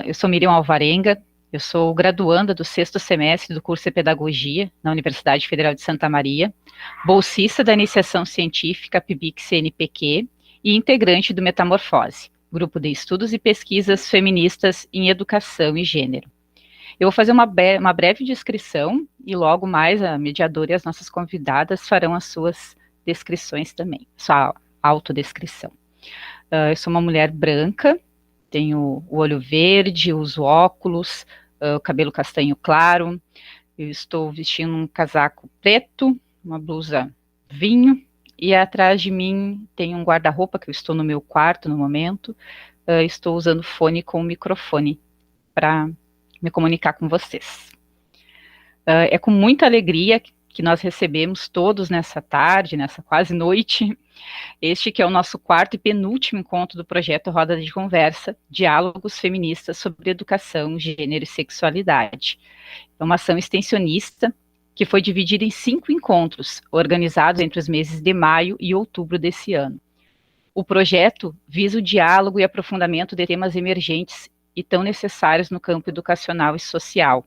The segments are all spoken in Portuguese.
Eu sou Miriam Alvarenga, eu sou graduanda do 6º semestre do curso de Pedagogia na Universidade Federal de Santa Maria, bolsista da Iniciação Científica PIBIC-CNPq e integrante do Metamorfose, grupo de estudos e pesquisas feministas em educação e gênero. Eu vou fazer uma breve descrição e logo mais a mediadora e as nossas convidadas farão as suas descrições também, sua autodescrição. Eu sou uma mulher branca, tenho o olho verde, uso óculos, cabelo castanho claro, eu estou vestindo um casaco preto, uma blusa vinho, e atrás de mim tem um guarda-roupa, que eu estou no meu quarto no momento, estou usando fone com microfone para me comunicar com vocês. É com muita alegria que nós recebemos todos nessa tarde, nessa quase noite, este que é o nosso quarto e penúltimo encontro do projeto Roda de Conversa, Diálogos Feministas sobre Educação, Gênero e Sexualidade. É uma ação extensionista que foi dividida em 5 encontros, organizados entre os meses de maio e outubro desse ano. O projeto visa o diálogo e aprofundamento de temas emergentes e tão necessários no campo educacional e social.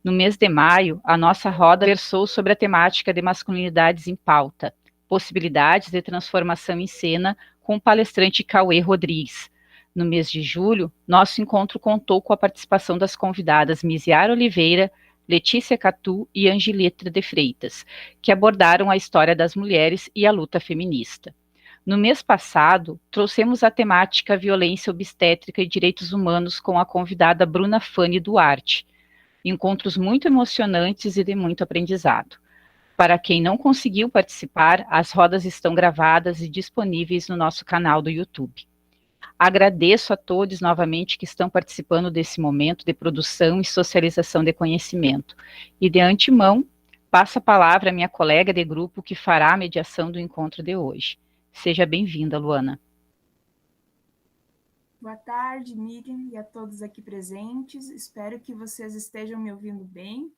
No mês de maio, a nossa roda versou sobre a temática de masculinidades em pauta, possibilidades de transformação em cena, com o palestrante Cauê Rodrigues. No mês de julho, nosso encontro contou com a participação das convidadas Misiara Oliveira, Letícia Catu e Angelita de Freitas, que abordaram a história das mulheres e a luta feminista. No mês passado, trouxemos a temática violência obstétrica e direitos humanos com a convidada Bruna Fani Duarte. Encontros muito emocionantes e de muito aprendizado. Para quem não conseguiu participar, as rodas estão gravadas e disponíveis no nosso canal do YouTube. Agradeço a todos novamente que estão participando desse momento de produção e socialização de conhecimento. E de antemão, passo a palavra à minha colega de grupo que fará a mediação do encontro de hoje. Seja bem-vinda, Luana. Boa tarde, Miriam, e a todos aqui presentes. Espero que vocês estejam me ouvindo bem.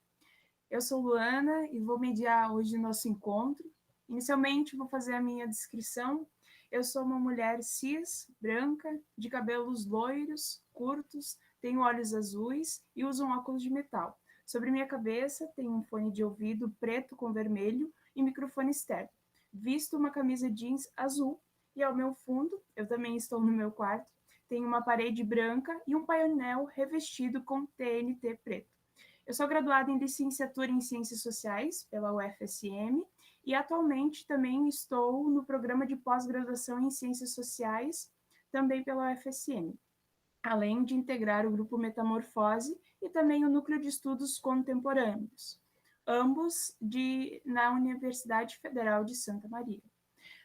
Eu sou Luana e vou mediar hoje o nosso encontro. Inicialmente, vou fazer a minha descrição. Eu sou uma mulher cis, branca, de cabelos loiros, curtos, tenho olhos azuis e uso um óculos de metal. Sobre minha cabeça, tenho um fone de ouvido preto com vermelho e microfone externo. Visto uma camisa jeans azul e ao meu fundo, eu também estou no meu quarto, tem uma parede branca e um painel revestido com TNT preto. Eu sou graduada em licenciatura em Ciências Sociais pela UFSM e atualmente também estou no programa de pós-graduação em Ciências Sociais, também pela UFSM, além de integrar o grupo Metamorfose e também o Núcleo de Estudos Contemporâneos, ambos na Universidade Federal de Santa Maria.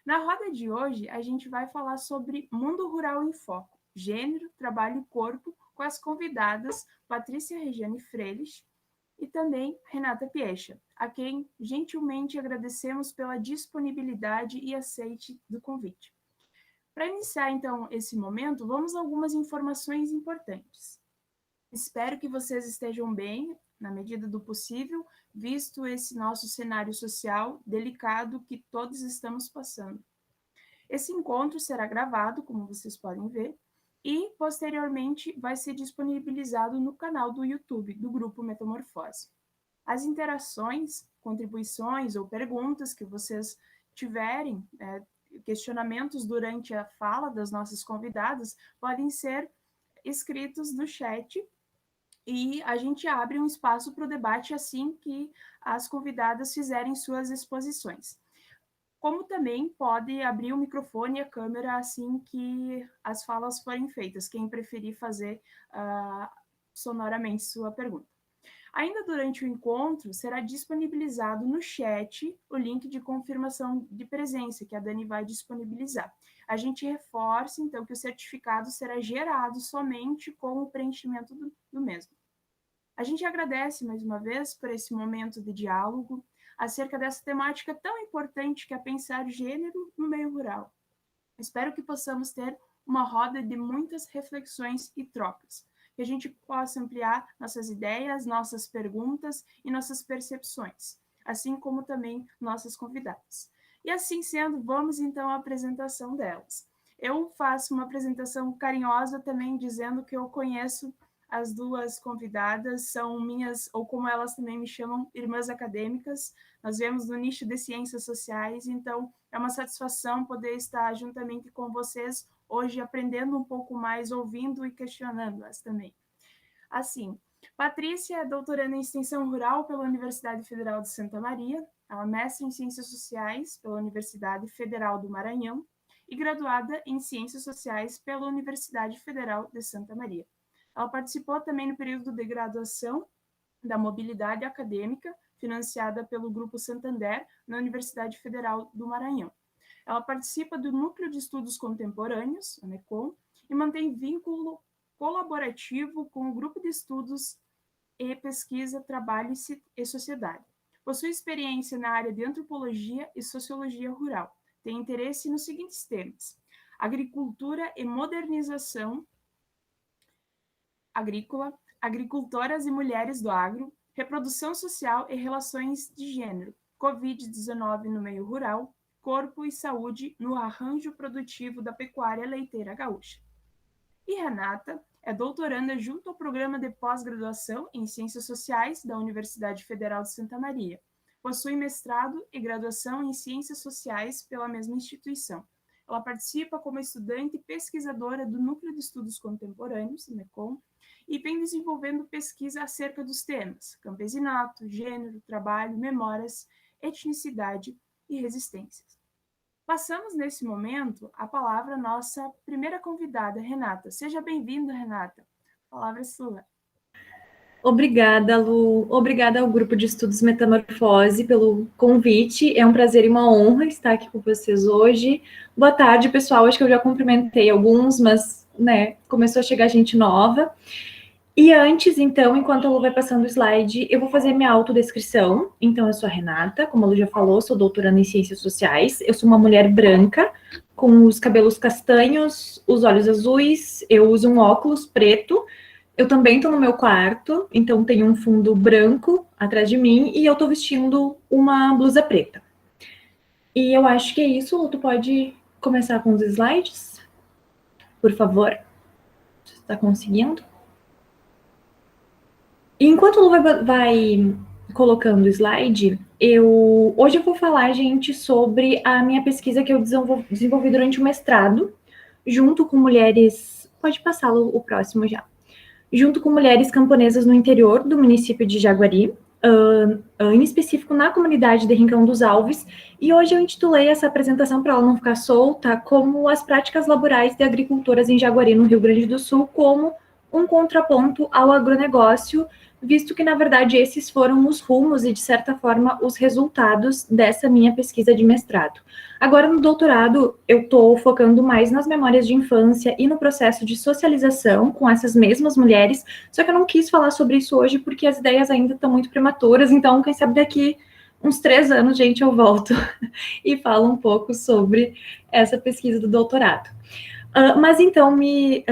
Na roda de hoje, a gente vai falar sobre Mundo Rural em Foco, Gênero, Trabalho e Corpo, com as convidadas Patrícia Regiane Freilich e também Renata Piecha, a quem gentilmente agradecemos pela disponibilidade e aceite do convite. Para iniciar, então, esse momento, vamos a algumas informações importantes. Espero que vocês estejam bem, na medida do possível, visto esse nosso cenário social delicado que todos estamos passando. Esse encontro será gravado, como vocês podem ver, e, posteriormente, vai ser disponibilizado no canal do YouTube do Grupo Metamorfose. As interações, contribuições ou perguntas que vocês tiverem, questionamentos durante a fala das nossas convidadas, podem ser escritos no chat e a gente abre um espaço para o debate assim que as convidadas fizerem suas exposições. Como também pode abrir o microfone e a câmera assim que as falas forem feitas, quem preferir fazer sonoramente sua pergunta. Ainda durante o encontro, será disponibilizado no chat o link de confirmação de presença, que a Dani vai disponibilizar. A gente reforça, então, que o certificado será gerado somente com o preenchimento do mesmo. A gente agradece, mais uma vez, por esse momento de diálogo acerca dessa temática tão importante que é pensar gênero no meio rural. Espero que possamos ter uma roda de muitas reflexões e trocas, que a gente possa ampliar nossas ideias, nossas perguntas e nossas percepções, assim como também nossas convidadas. E assim sendo, vamos então à apresentação delas. Eu faço uma apresentação carinhosa também, dizendo que eu conheço as duas convidadas, são minhas, ou como elas também me chamam, irmãs acadêmicas. Nós vemos no nicho de ciências sociais, então é uma satisfação poder estar juntamente com vocês hoje, aprendendo um pouco mais, ouvindo e questionando-as também. Assim, Patrícia é doutoranda em Extensão Rural pela Universidade Federal de Santa Maria, ela é mestre em Ciências Sociais pela Universidade Federal do Maranhão e graduada em Ciências Sociais pela Universidade Federal de Santa Maria. Ela participou também no período de graduação da mobilidade acadêmica, financiada pelo Grupo Santander, na Universidade Federal do Maranhão. Ela participa do Núcleo de Estudos Contemporâneos, a NECOM, e mantém vínculo colaborativo com o Grupo de Estudos e Pesquisa, Trabalho e Sociedade. Possui experiência na área de Antropologia e Sociologia Rural. Tem interesse nos seguintes temas: agricultura e modernização agrícola, agricultoras e mulheres do agro, reprodução social e relações de gênero, Covid-19 no meio rural, corpo e saúde no arranjo produtivo da pecuária leiteira gaúcha. E Renata é doutoranda junto ao Programa de Pós-Graduação em Ciências Sociais da Universidade Federal de Santa Maria. Possui mestrado e graduação em Ciências Sociais pela mesma instituição. Ela participa como estudante e pesquisadora do Núcleo de Estudos Contemporâneos, NECOM, e vem desenvolvendo pesquisa acerca dos temas campesinato, gênero, trabalho, memórias, etnicidade e resistências. Passamos, nesse momento, a palavra à nossa primeira convidada, Renata. Seja bem-vinda, Renata. A palavra é sua. Obrigada, Lu. Obrigada ao Grupo de Estudos Metamorfose pelo convite. É um prazer e uma honra estar aqui com vocês hoje. Boa tarde, pessoal. Acho que eu já cumprimentei alguns, mas, começou a chegar gente nova. E antes, então, enquanto a Lu vai passando o slide, eu vou fazer minha autodescrição. Então, eu sou a Renata, como a Lu já falou, sou doutoranda em Ciências Sociais. Eu sou uma mulher branca, com os cabelos castanhos, os olhos azuis, eu uso um óculos preto. Eu também estou no meu quarto, então tem um fundo branco atrás de mim e eu estou vestindo uma blusa preta. E eu acho que é isso, Lu, tu pode começar com os slides, por favor? Você está conseguindo? E enquanto o Lu vai colocando o slide, hoje eu vou falar, gente, sobre a minha pesquisa que eu desenvolvi durante o mestrado, junto com mulheres... Pode passar, Lu, o próximo já. Junto com mulheres camponesas no interior do município de Jaguari, em específico na comunidade de Rincão dos Alves, e hoje eu intitulei essa apresentação, para ela não ficar solta, como as práticas laborais de agricultoras em Jaguari, no Rio Grande do Sul, como um contraponto ao agronegócio, visto que, na verdade, esses foram os rumos e, de certa forma, os resultados dessa minha pesquisa de mestrado. Agora, no doutorado, eu estou focando mais nas memórias de infância e no processo de socialização com essas mesmas mulheres, só que eu não quis falar sobre isso hoje porque as ideias ainda estão muito prematuras, então, quem sabe daqui uns 3 anos, gente, eu volto e falo um pouco sobre essa pesquisa do doutorado. Mas então, me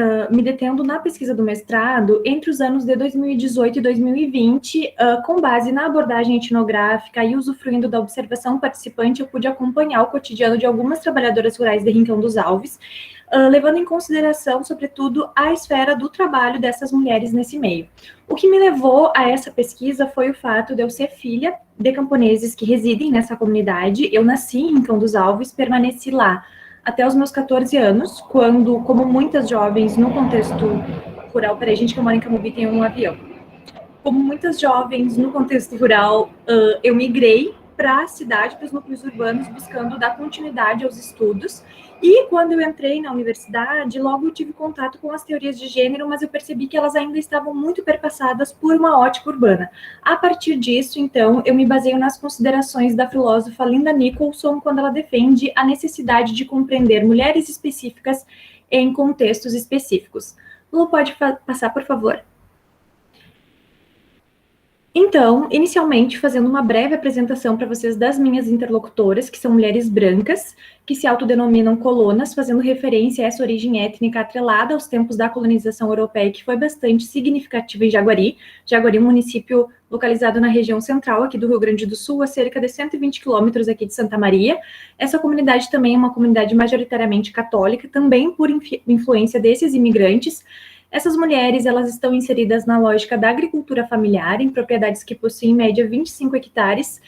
detendo na pesquisa do mestrado, entre os anos de 2018 e 2020, com base na abordagem etnográfica e usufruindo da observação participante, eu pude acompanhar o cotidiano de algumas trabalhadoras rurais de Rincão dos Alves, levando em consideração, sobretudo, a esfera do trabalho dessas mulheres nesse meio. O que me levou a essa pesquisa foi o fato de eu ser filha de camponeses que residem nessa comunidade. Eu nasci em Rincão dos Alves, permaneci lá até os meus 14 anos, quando, como muitas jovens no contexto rural, peraí, gente, que eu moro em Camobi, tem um avião. Como muitas jovens no contexto rural, eu migrei para a cidade, para os núcleos urbanos, buscando dar continuidade aos estudos. E quando eu entrei na universidade, logo eu tive contato com as teorias de gênero, mas eu percebi que elas ainda estavam muito perpassadas por uma ótica urbana. A partir disso, então, eu me baseio nas considerações da filósofa Linda Nicholson, quando ela defende a necessidade de compreender mulheres específicas em contextos específicos. Lu, pode passar, por favor? Então, inicialmente, fazendo uma breve apresentação para vocês das minhas interlocutoras, que são mulheres brancas, que se autodenominam colonas, fazendo referência a essa origem étnica atrelada aos tempos da colonização europeia, que foi bastante significativa em Jaguari. Jaguari é um município localizado na região central aqui do Rio Grande do Sul, a cerca de 120 quilômetros aqui de Santa Maria. Essa comunidade também é uma comunidade majoritariamente católica, também por influência desses imigrantes. Essas mulheres, elas estão inseridas na lógica da agricultura familiar, em propriedades que possuem, em média, 25 hectares,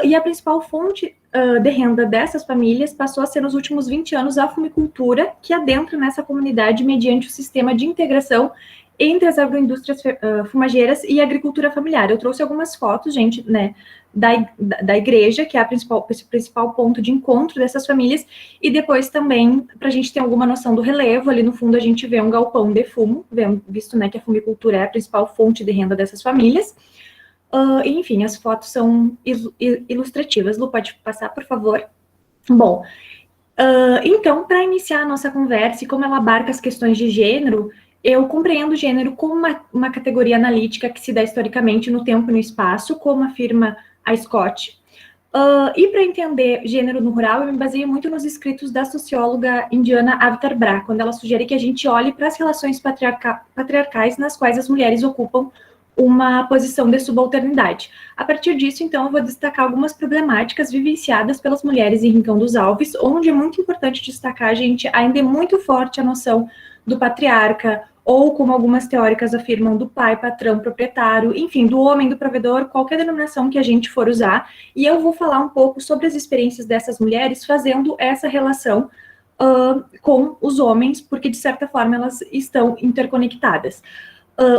e a principal fonte de renda dessas famílias passou a ser, nos últimos 20 anos, a fumicultura, que adentra nessa comunidade mediante o sistema de integração entre as agroindústrias fumageiras e a agricultura familiar. Eu trouxe algumas fotos, gente, né, da igreja, que é esse principal ponto de encontro dessas famílias, e depois também, para a gente ter alguma noção do relevo, ali no fundo a gente vê um galpão de fumo, visto, né, que a fumicultura é a principal fonte de renda dessas famílias. Enfim, as fotos são ilustrativas. Lu, pode passar, por favor? Bom, então, para iniciar a nossa conversa, e como ela abarca as questões de gênero, eu compreendo o gênero como uma categoria analítica que se dá historicamente no tempo e no espaço, como afirma a Scott. E para entender gênero no rural, eu me baseio muito nos escritos da socióloga indiana Avitar Bra, quando ela sugere que a gente olhe para as relações patriarcais nas quais as mulheres ocupam uma posição de subalternidade. A partir disso, então, eu vou destacar algumas problemáticas vivenciadas pelas mulheres em Rincão dos Alves, onde é muito importante destacar, gente, ainda é muito forte a noção do patriarca, ou como algumas teóricas afirmam, do pai, patrão, proprietário, enfim, do homem, do provedor, qualquer denominação que a gente for usar, e eu vou falar um pouco sobre as experiências dessas mulheres fazendo essa relação com os homens, porque, de certa forma, elas estão interconectadas.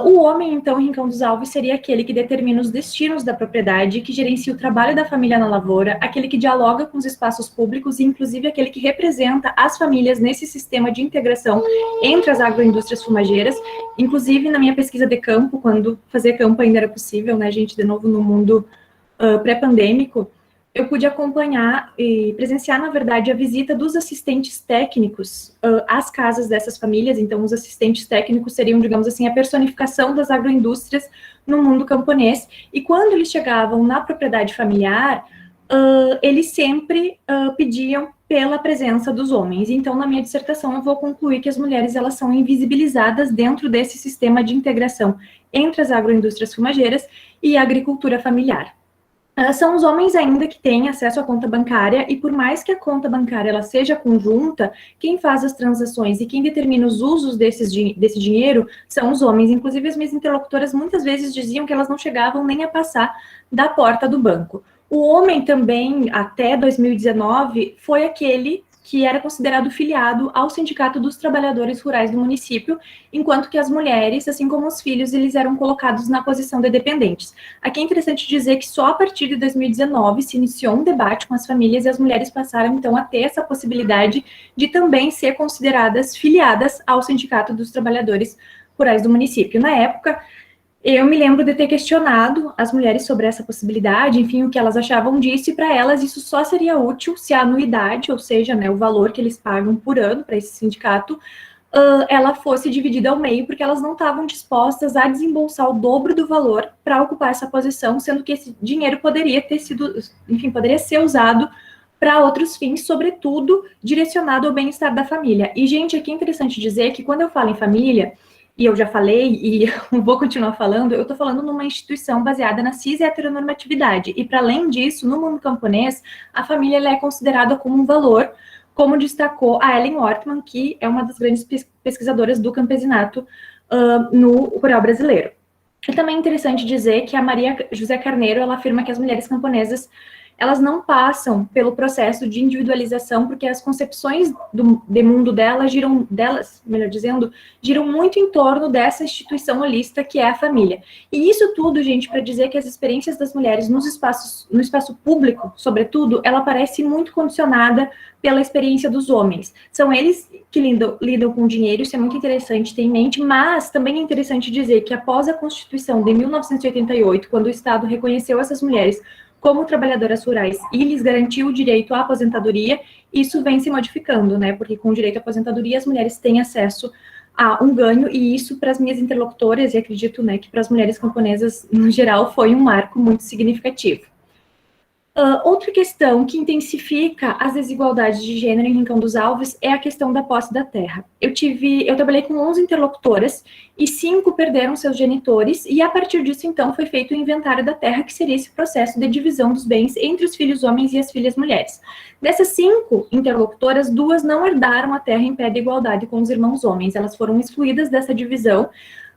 O homem, então, em Rincão dos Alves, seria aquele que determina os destinos da propriedade, que gerencia o trabalho da família na lavoura, aquele que dialoga com os espaços públicos e, inclusive, aquele que representa as famílias nesse sistema de integração entre as agroindústrias fumageiras. Inclusive, na minha pesquisa de campo, quando fazer campo ainda era possível, né, gente, de novo no mundo pré-pandêmico, eu pude acompanhar e presenciar, na verdade, a visita dos assistentes técnicos às casas dessas famílias. Então, os assistentes técnicos seriam, digamos assim, a personificação das agroindústrias no mundo camponês. E quando eles chegavam na propriedade familiar, eles sempre pediam pela presença dos homens. Então, na minha dissertação, eu vou concluir que as mulheres, elas são invisibilizadas dentro desse sistema de integração entre as agroindústrias fumageiras e a agricultura familiar. São os homens ainda que têm acesso à conta bancária, e por mais que a conta bancária ela seja conjunta, quem faz as transações e quem determina os usos desse dinheiro são os homens. Inclusive, as minhas interlocutoras muitas vezes diziam que elas não chegavam nem a passar da porta do banco. O homem também, até 2019, foi aquele que era considerado filiado ao Sindicato dos Trabalhadores Rurais do município, enquanto que as mulheres, assim como os filhos, eles eram colocados na posição de dependentes. Aqui é interessante dizer que só a partir de 2019 se iniciou um debate com as famílias e as mulheres passaram, então, a ter essa possibilidade de também ser consideradas filiadas ao Sindicato dos Trabalhadores Rurais do município. Na época, eu me lembro de ter questionado as mulheres sobre essa possibilidade, enfim, o que elas achavam disso, e para elas isso só seria útil se a anuidade, ou seja, né, o valor que eles pagam por ano para esse sindicato, ela fosse dividida ao meio, porque elas não estavam dispostas a desembolsar o dobro do valor para ocupar essa posição, sendo que esse dinheiro poderia ter sido, enfim, poderia ser usado para outros fins, sobretudo direcionado ao bem-estar da família. E, gente, aqui é interessante dizer que quando eu falo em família, e eu já falei, e eu vou continuar falando, eu estou falando numa instituição baseada na cis heteronormatividade. E, para além disso, no mundo camponês, a família ela é considerada como um valor, como destacou a Ellen Ortman, que é uma das grandes pesquisadoras do campesinato no rural brasileiro. E também é interessante dizer que a Maria José Carneiro, ela afirma que as mulheres camponesas elas não passam pelo processo de individualização, porque as concepções de mundo delas, giram muito em torno dessa instituição holista que é a família. E isso tudo, gente, para dizer que as experiências das mulheres no espaço público, sobretudo, ela parece muito condicionada pela experiência dos homens. São eles que lidam com dinheiro, isso é muito interessante ter em mente, mas também é interessante dizer que após a Constituição de 1988, quando o Estado reconheceu essas mulheres como trabalhadoras rurais e lhes garantiu o direito à aposentadoria, isso vem se modificando, né? Porque com o direito à aposentadoria as mulheres têm acesso há um ganho, e isso para as minhas interlocutoras, e acredito, né, que para as mulheres camponesas, no geral, foi um marco muito significativo. Outra questão que intensifica as desigualdades de gênero em Rincão dos Alves é a questão da posse da terra. Eu trabalhei com 11 interlocutoras e 5 perderam seus genitores, e a partir disso, então, foi feito o inventário da terra, que seria esse processo de divisão dos bens entre os filhos homens e as filhas mulheres. Dessas 5 interlocutoras, 2 não herdaram a terra em pé de igualdade com os irmãos homens, elas foram excluídas dessa divisão,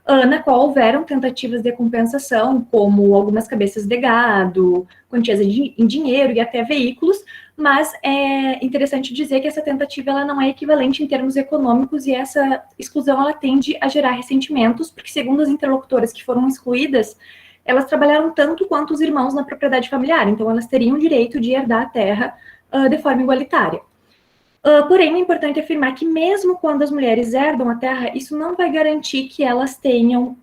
na qual houveram tentativas de compensação, como algumas cabeças de gado, quantias em dinheiro e até veículos, mas é interessante dizer que essa tentativa ela não é equivalente em termos econômicos, e essa exclusão ela tende a gerar ressentimentos, porque segundo as interlocutoras que foram excluídas, elas trabalharam tanto quanto os irmãos na propriedade familiar, então elas teriam o direito de herdar a terra de forma igualitária. Porém, é importante afirmar que mesmo quando as mulheres herdam a terra, isso não vai garantir que elas tenham,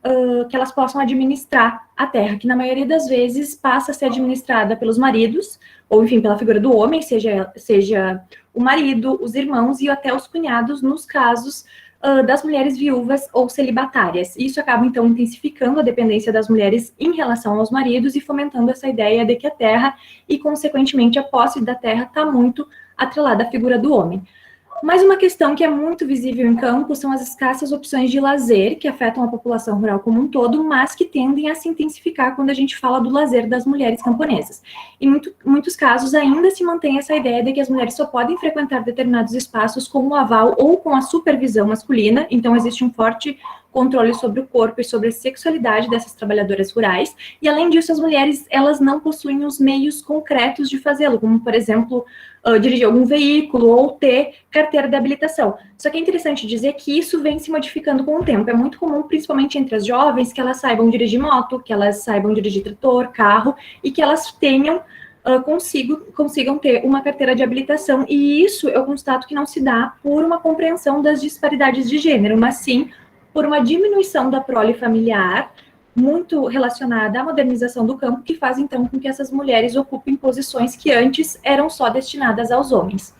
que elas possam administrar a terra, que na maioria das vezes passa a ser administrada pelos maridos, ou enfim, pela figura do homem, seja o marido, os irmãos e até os cunhados, nos casos das mulheres viúvas ou celibatárias. Isso acaba, então, intensificando a dependência das mulheres em relação aos maridos e fomentando essa ideia de que a terra e, consequentemente, a posse da terra está muito atrelada à figura do homem. Mas uma questão que é muito visível em campo são as escassas opções de lazer que afetam a população rural como um todo, mas que tendem a se intensificar quando a gente fala do lazer das mulheres camponesas. Em muitos casos, ainda se mantém essa ideia de que as mulheres só podem frequentar determinados espaços com o aval ou com a supervisão masculina, então existe um forte controle sobre o corpo e sobre a sexualidade dessas trabalhadoras rurais, e além disso, as mulheres, elas não possuem os meios concretos de fazê-lo, como, por exemplo, dirigir algum veículo ou ter carteira de habilitação. Só que é interessante dizer que isso vem se modificando com o tempo. É muito comum, principalmente entre as jovens, que elas saibam dirigir moto, que elas saibam dirigir trator, carro, e que elas tenham, consigam ter uma carteira de habilitação. E isso eu constato que não se dá por uma compreensão das disparidades de gênero, mas sim por uma diminuição da prole familiar, muito relacionada à modernização do campo, que faz, então, com que essas mulheres ocupem posições que antes eram só destinadas aos homens.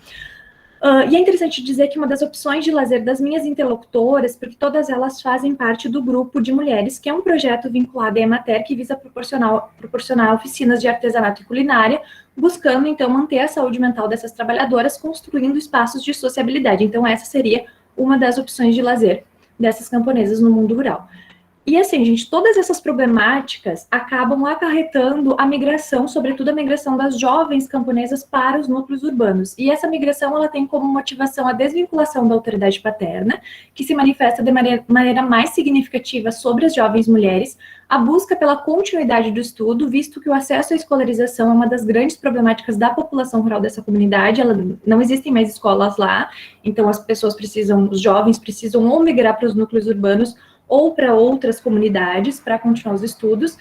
E é interessante dizer que uma das opções de lazer das minhas interlocutoras, porque todas elas fazem parte do Grupo de Mulheres, que é um projeto vinculado à Emater, que visa proporcionar oficinas de artesanato e culinária, buscando, então, manter a saúde mental dessas trabalhadoras, construindo espaços de sociabilidade. Então, essa seria uma das opções de lazer dessas camponesas no mundo rural. E assim, gente, todas essas problemáticas acabam acarretando a migração, sobretudo a migração das jovens camponesas para os núcleos urbanos. E essa migração, ela tem como motivação a desvinculação da autoridade paterna, que se manifesta de maneira mais significativa sobre as jovens mulheres, a busca pela continuidade do estudo, visto que o acesso à escolarização é uma das grandes problemáticas da população rural dessa comunidade, não existem mais escolas lá, então os jovens precisam ou migrar para os núcleos urbanos ou para outras comunidades para continuar os estudos,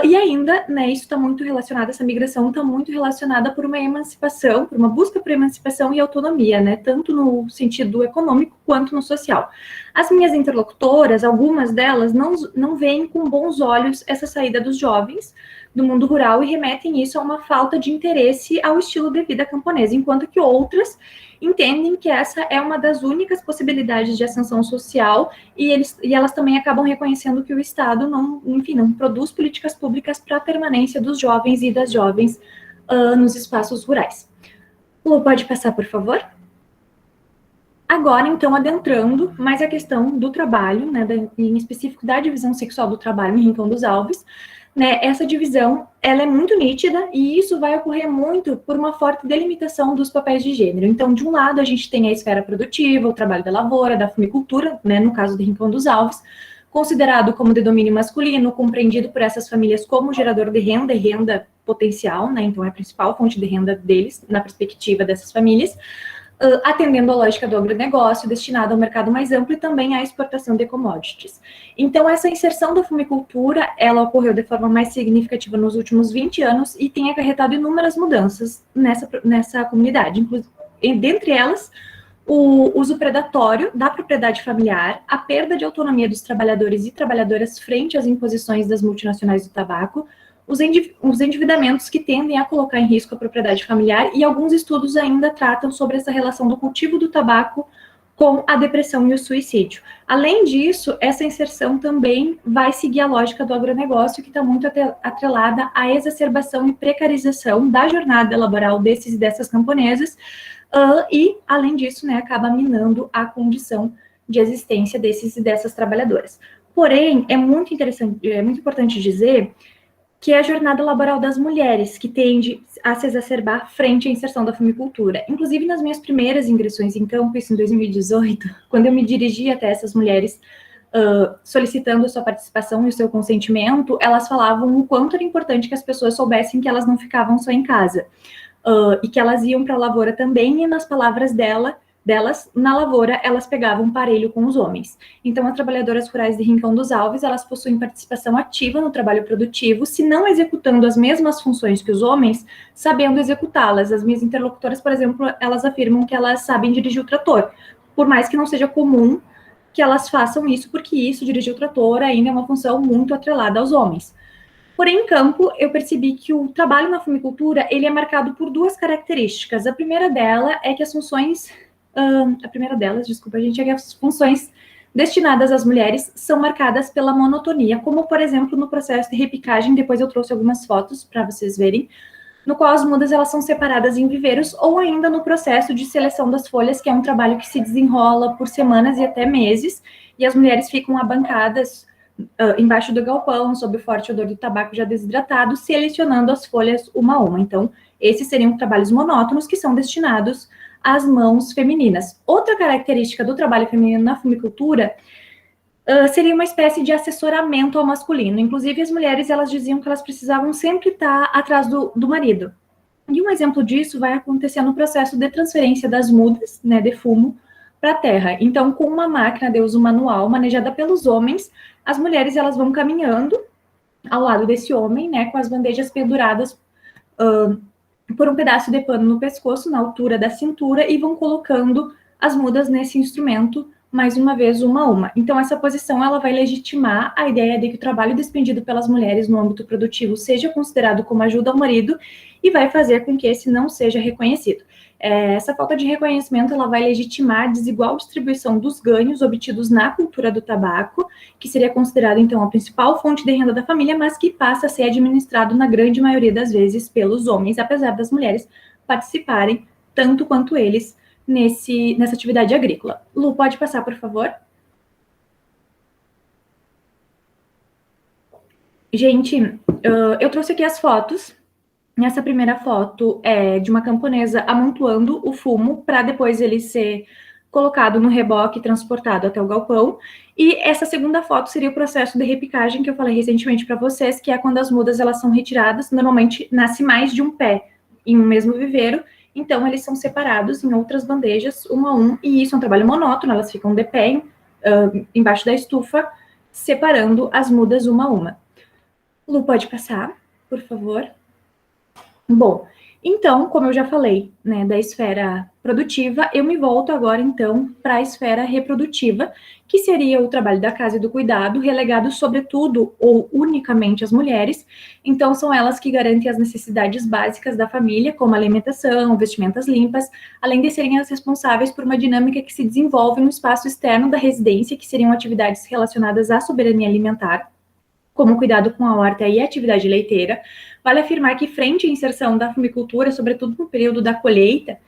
e ainda, né, isso está muito relacionado, essa migração está muito relacionada por uma emancipação, por uma busca por emancipação e autonomia, né, tanto no sentido econômico quanto no social. As minhas interlocutoras, algumas delas, não veem com bons olhos essa saída dos jovens do mundo rural e remetem isso a uma falta de interesse ao estilo de vida camponesa, enquanto que outras entendem que essa é uma das únicas possibilidades de ascensão social, e elas também acabam reconhecendo que o Estado não produz políticas públicas para a permanência dos jovens e das jovens nos espaços rurais. Lu, pode passar, por favor? Agora, então, adentrando mais a questão do trabalho, né, em específico da divisão sexual do trabalho em Rincão dos Alves, né, essa divisão, ela é muito nítida, e isso vai ocorrer muito por uma forte delimitação dos papéis de gênero. Então, de um lado, a gente tem a esfera produtiva, o trabalho da lavoura, da fumicultura, né, no caso de Rincão dos Alves, considerado como de domínio masculino, compreendido por essas famílias como gerador de renda e renda potencial, né, então é a principal fonte de renda deles, na perspectiva dessas famílias, atendendo à lógica do agronegócio, destinado ao mercado mais amplo e também à exportação de commodities. Então, essa inserção da fumicultura, ela ocorreu de forma mais significativa nos últimos 20 anos e tem acarretado inúmeras mudanças nessa comunidade, dentre elas, o uso predatório da propriedade familiar, a perda de autonomia dos trabalhadores e trabalhadoras frente às imposições das multinacionais do tabaco, os endividamentos que tendem a colocar em risco a propriedade familiar, e alguns estudos ainda tratam sobre essa relação do cultivo do tabaco com a depressão e o suicídio. Além disso, essa inserção também vai seguir a lógica do agronegócio, que está muito atrelada à exacerbação e precarização da jornada laboral desses e dessas camponesas, e, além disso, né, acaba minando a condição de existência desses e dessas trabalhadoras. Porém, é muito importante dizer que é a jornada laboral das mulheres que tende a se exacerbar frente à inserção da fumicultura. Inclusive, nas minhas primeiras ingressões em campo, isso em 2018, quando eu me dirigi até essas mulheres solicitando a sua participação e o seu consentimento, elas falavam o quanto era importante que as pessoas soubessem que elas não ficavam só em casa, e que elas iam para a lavoura também, e nas palavras delas, na lavoura, elas pegavam parelho com os homens. Então, as trabalhadoras rurais de Rincão dos Alves, elas possuem participação ativa no trabalho produtivo, se não executando as mesmas funções que os homens, sabendo executá-las. As minhas interlocutoras, por exemplo, elas afirmam que elas sabem dirigir o trator, por mais que não seja comum que elas façam isso, porque isso, dirigir o trator, ainda é uma função muito atrelada aos homens. Porém, em campo, eu percebi que o trabalho na fumicultura, ele é marcado por duas características. A primeira delas, é que as funções destinadas às mulheres são marcadas pela monotonia, como, por exemplo, no processo de repicagem. Depois eu trouxe algumas fotos para vocês verem, no qual as mudas elas são separadas em viveiros, ou ainda no processo de seleção das folhas, que é um trabalho que se desenrola por semanas e até meses, e as mulheres ficam abancadas embaixo do galpão, sob o forte odor do tabaco já desidratado, selecionando as folhas uma a uma. Então, esses seriam trabalhos monótonos que são destinados às mãos femininas. Outra característica do trabalho feminino na fumicultura seria uma espécie de assessoramento ao masculino. Inclusive, as mulheres, elas diziam que elas precisavam sempre estar atrás do marido. E um exemplo disso vai acontecer no processo de transferência das mudas, né, de fumo, para a terra. Então, com uma máquina de uso manual, manejada pelos homens, as mulheres, elas vão caminhando ao lado desse homem, né, com as bandejas penduradas por um pedaço de pano no pescoço, na altura da cintura, e vão colocando as mudas nesse instrumento, mais uma vez, uma a uma. Então, essa posição, ela vai legitimar a ideia de que o trabalho despendido pelas mulheres no âmbito produtivo seja considerado como ajuda ao marido e vai fazer com que esse não seja reconhecido. Essa falta de reconhecimento, ela vai legitimar a desigual distribuição dos ganhos obtidos na cultura do tabaco, que seria considerado, então, a principal fonte de renda da família, mas que passa a ser administrado, na grande maioria das vezes, pelos homens, apesar das mulheres participarem tanto quanto eles nessa atividade agrícola. Lu, pode passar, por favor? Gente, eu trouxe aqui as fotos. Essa primeira foto é de uma camponesa amontoando o fumo para depois ele ser colocado no reboque e transportado até o galpão. E essa segunda foto seria o processo de repicagem que eu falei recentemente para vocês, que é quando as mudas elas são retiradas. Normalmente nasce mais de um pé em um mesmo viveiro, então eles são separados em outras bandejas, um a um, e isso é um trabalho monótono, elas ficam de pé embaixo da estufa, separando as mudas uma a uma. Lu, pode passar, por favor? Bom, então, como eu já falei, né, da esfera produtiva, eu me volto agora, então, para a esfera reprodutiva, que seria o trabalho da casa e do cuidado, relegado, sobretudo, ou unicamente às mulheres. Então, são elas que garantem as necessidades básicas da família, como alimentação, vestimentas limpas, além de serem as responsáveis por uma dinâmica que se desenvolve no espaço externo da residência, que seriam atividades relacionadas à soberania alimentar, como cuidado com a horta e a atividade leiteira. Vale afirmar que, frente à inserção da fumicultura, sobretudo no período da colheita,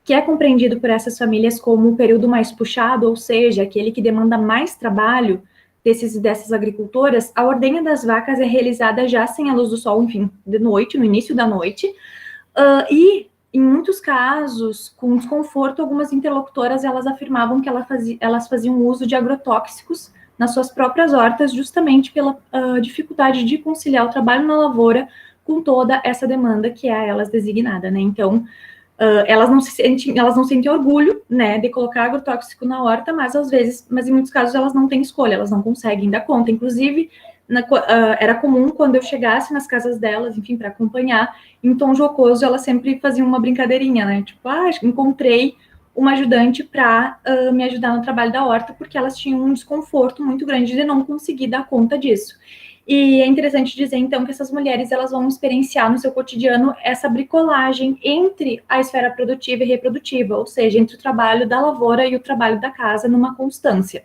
que é compreendido por essas famílias como o período mais puxado, ou seja, aquele que demanda mais trabalho desses e dessas agricultoras, a ordenha das vacas é realizada já sem a luz do sol, enfim, de noite, no início da noite, e, em muitos casos, com desconforto, algumas interlocutoras, elas afirmavam que elas faziam uso de agrotóxicos nas suas próprias hortas, justamente pela dificuldade de conciliar o trabalho na lavoura com toda essa demanda que é a elas designada, né? Então, elas não sentem orgulho, né, de colocar agrotóxico na horta, mas em muitos casos elas não têm escolha, elas não conseguem dar conta. Inclusive, era comum quando eu chegasse nas casas delas, enfim, para acompanhar, em tom jocoso, elas sempre faziam uma brincadeirinha, né? Tipo, encontrei uma ajudante para me ajudar no trabalho da horta, porque elas tinham um desconforto muito grande de não conseguir dar conta disso. E é interessante dizer, então, que essas mulheres elas vão experienciar no seu cotidiano essa bricolagem entre a esfera produtiva e reprodutiva, ou seja, entre o trabalho da lavoura e o trabalho da casa numa constância.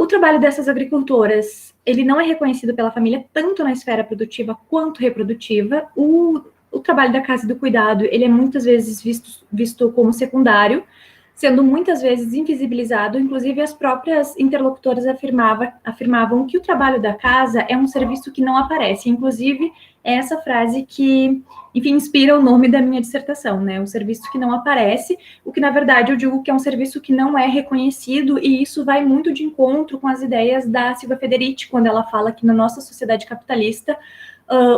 O trabalho dessas agricultoras, ele não é reconhecido pela família tanto na esfera produtiva quanto reprodutiva. O trabalho da casa e do cuidado, ele é muitas vezes visto como secundário, sendo muitas vezes invisibilizado. Inclusive, as próprias interlocutoras afirmavam que o trabalho da casa é um serviço que não aparece. Inclusive, é essa frase que, enfim, inspira o nome da minha dissertação, né? Um serviço que não aparece, o que, na verdade, eu digo que é um serviço que não é reconhecido, e isso vai muito de encontro com as ideias da Silvia Federici, quando ela fala que na nossa sociedade capitalista,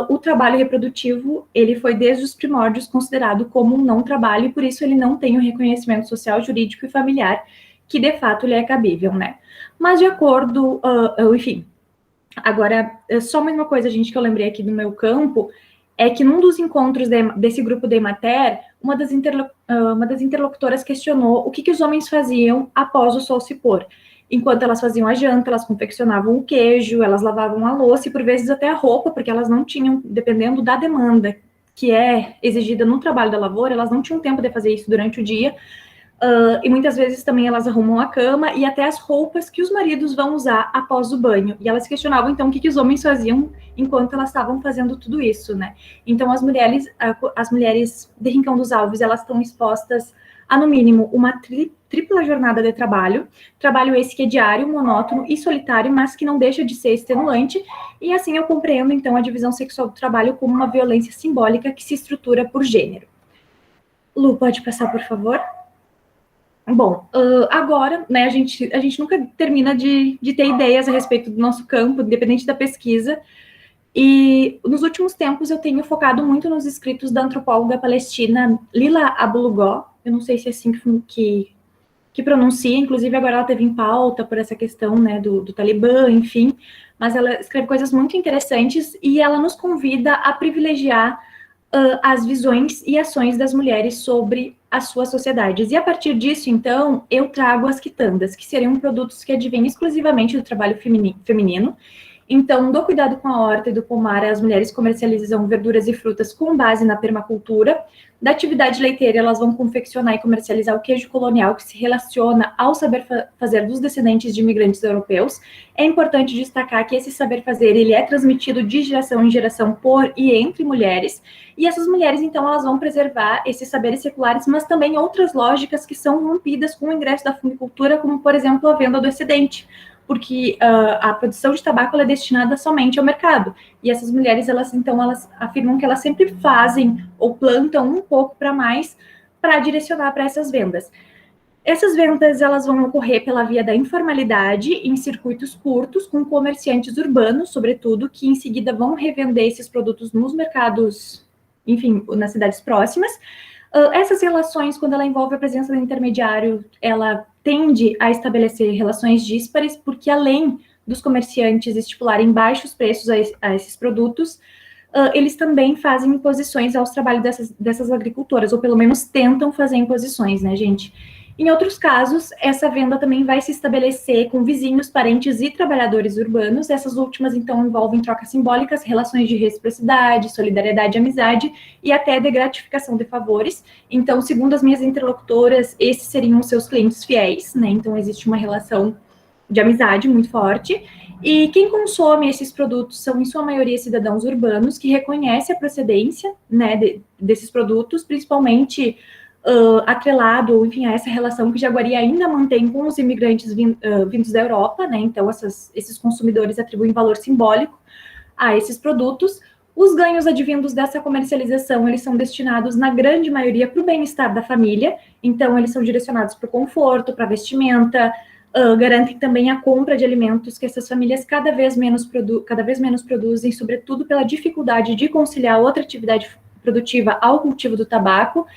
o trabalho reprodutivo, ele foi desde os primórdios considerado como um não trabalho, e por isso ele não tem o reconhecimento social, jurídico e familiar que, de fato, lhe é cabível, né? Mas, de acordo, enfim, agora, só mais uma coisa, gente, que eu lembrei aqui do meu campo, é que num dos encontros desse grupo da Emater, uma das interlocutoras questionou o que os homens faziam após o sol se pôr. Enquanto elas faziam a janta, elas confeccionavam o queijo, elas lavavam a louça e, por vezes, até a roupa, porque elas não tinham, dependendo da demanda que é exigida no trabalho da lavoura, elas não tinham tempo de fazer isso durante o dia. E muitas vezes também elas arrumam a cama e até as roupas que os maridos vão usar após o banho. E elas questionavam, então, o que os homens faziam enquanto elas estavam fazendo tudo isso, né? Então, as mulheres de Rincão dos Alves, elas estão expostas a, no mínimo, uma tripla jornada de trabalho esse que é diário, monótono e solitário, mas que não deixa de ser extenuante, e assim eu compreendo, então, a divisão sexual do trabalho como uma violência simbólica que se estrutura por gênero. Lu, pode passar, por favor? Bom, agora, né, a gente nunca termina de ter ideias a respeito do nosso campo, independente da pesquisa, e nos últimos tempos eu tenho focado muito nos escritos da antropóloga palestina Lila Abu-Lughod. Eu não sei se é assim que pronuncia, inclusive agora ela teve em pauta por essa questão, né, do Talibã, enfim, mas ela escreve coisas muito interessantes e ela nos convida a privilegiar as visões e ações das mulheres sobre as suas sociedades. E a partir disso, então, eu trago as quitandas, que seriam produtos que advêm exclusivamente do trabalho feminino. Então, do cuidado com a horta e do pomar, as mulheres comercializam verduras e frutas com base na permacultura. Da atividade leiteira, elas vão confeccionar e comercializar o queijo colonial, que se relaciona ao saber fazer dos descendentes de imigrantes europeus. É importante destacar que esse saber fazer, ele é transmitido de geração em geração por e entre mulheres. E essas mulheres, então, elas vão preservar esses saberes seculares, mas também outras lógicas que são rompidas com o ingresso da funicultura, como, por exemplo, a venda do excedente, porque a produção de tabaco é destinada somente ao mercado. E essas mulheres, elas afirmam que elas sempre fazem ou plantam um pouco para mais para direcionar para essas vendas. Essas vendas, elas vão ocorrer pela via da informalidade, em circuitos curtos, com comerciantes urbanos, sobretudo, que em seguida vão revender esses produtos nos mercados, enfim, nas cidades próximas. Essas relações, quando ela envolve a presença do intermediário, ela tende a estabelecer relações díspares, porque além dos comerciantes estipularem baixos preços a esses produtos, eles também fazem imposições aos trabalhos dessas agricultoras, ou pelo menos tentam fazer imposições, né, gente? Em outros casos, essa venda também vai se estabelecer com vizinhos, parentes e trabalhadores urbanos. Essas últimas, então, envolvem trocas simbólicas, relações de reciprocidade, solidariedade, amizade e até de gratificação de favores. Então, segundo as minhas interlocutoras, esses seriam os seus clientes fiéis, né? Então, existe uma relação de amizade muito forte. E quem consome esses produtos são, em sua maioria, cidadãos urbanos que reconhecem a procedência, né, desses produtos, principalmente atrelado, enfim, a essa relação que Jaguari ainda mantém com os imigrantes vindos da Europa, né? Então, esses consumidores atribuem valor simbólico a esses produtos. Os ganhos advindos dessa comercialização, eles são destinados, na grande maioria, para o bem-estar da família. Então, eles são direcionados para o conforto, para a vestimenta, garantem também a compra de alimentos que essas famílias cada vez menos produzem, sobretudo pela dificuldade de conciliar outra atividade produtiva ao cultivo do tabaco.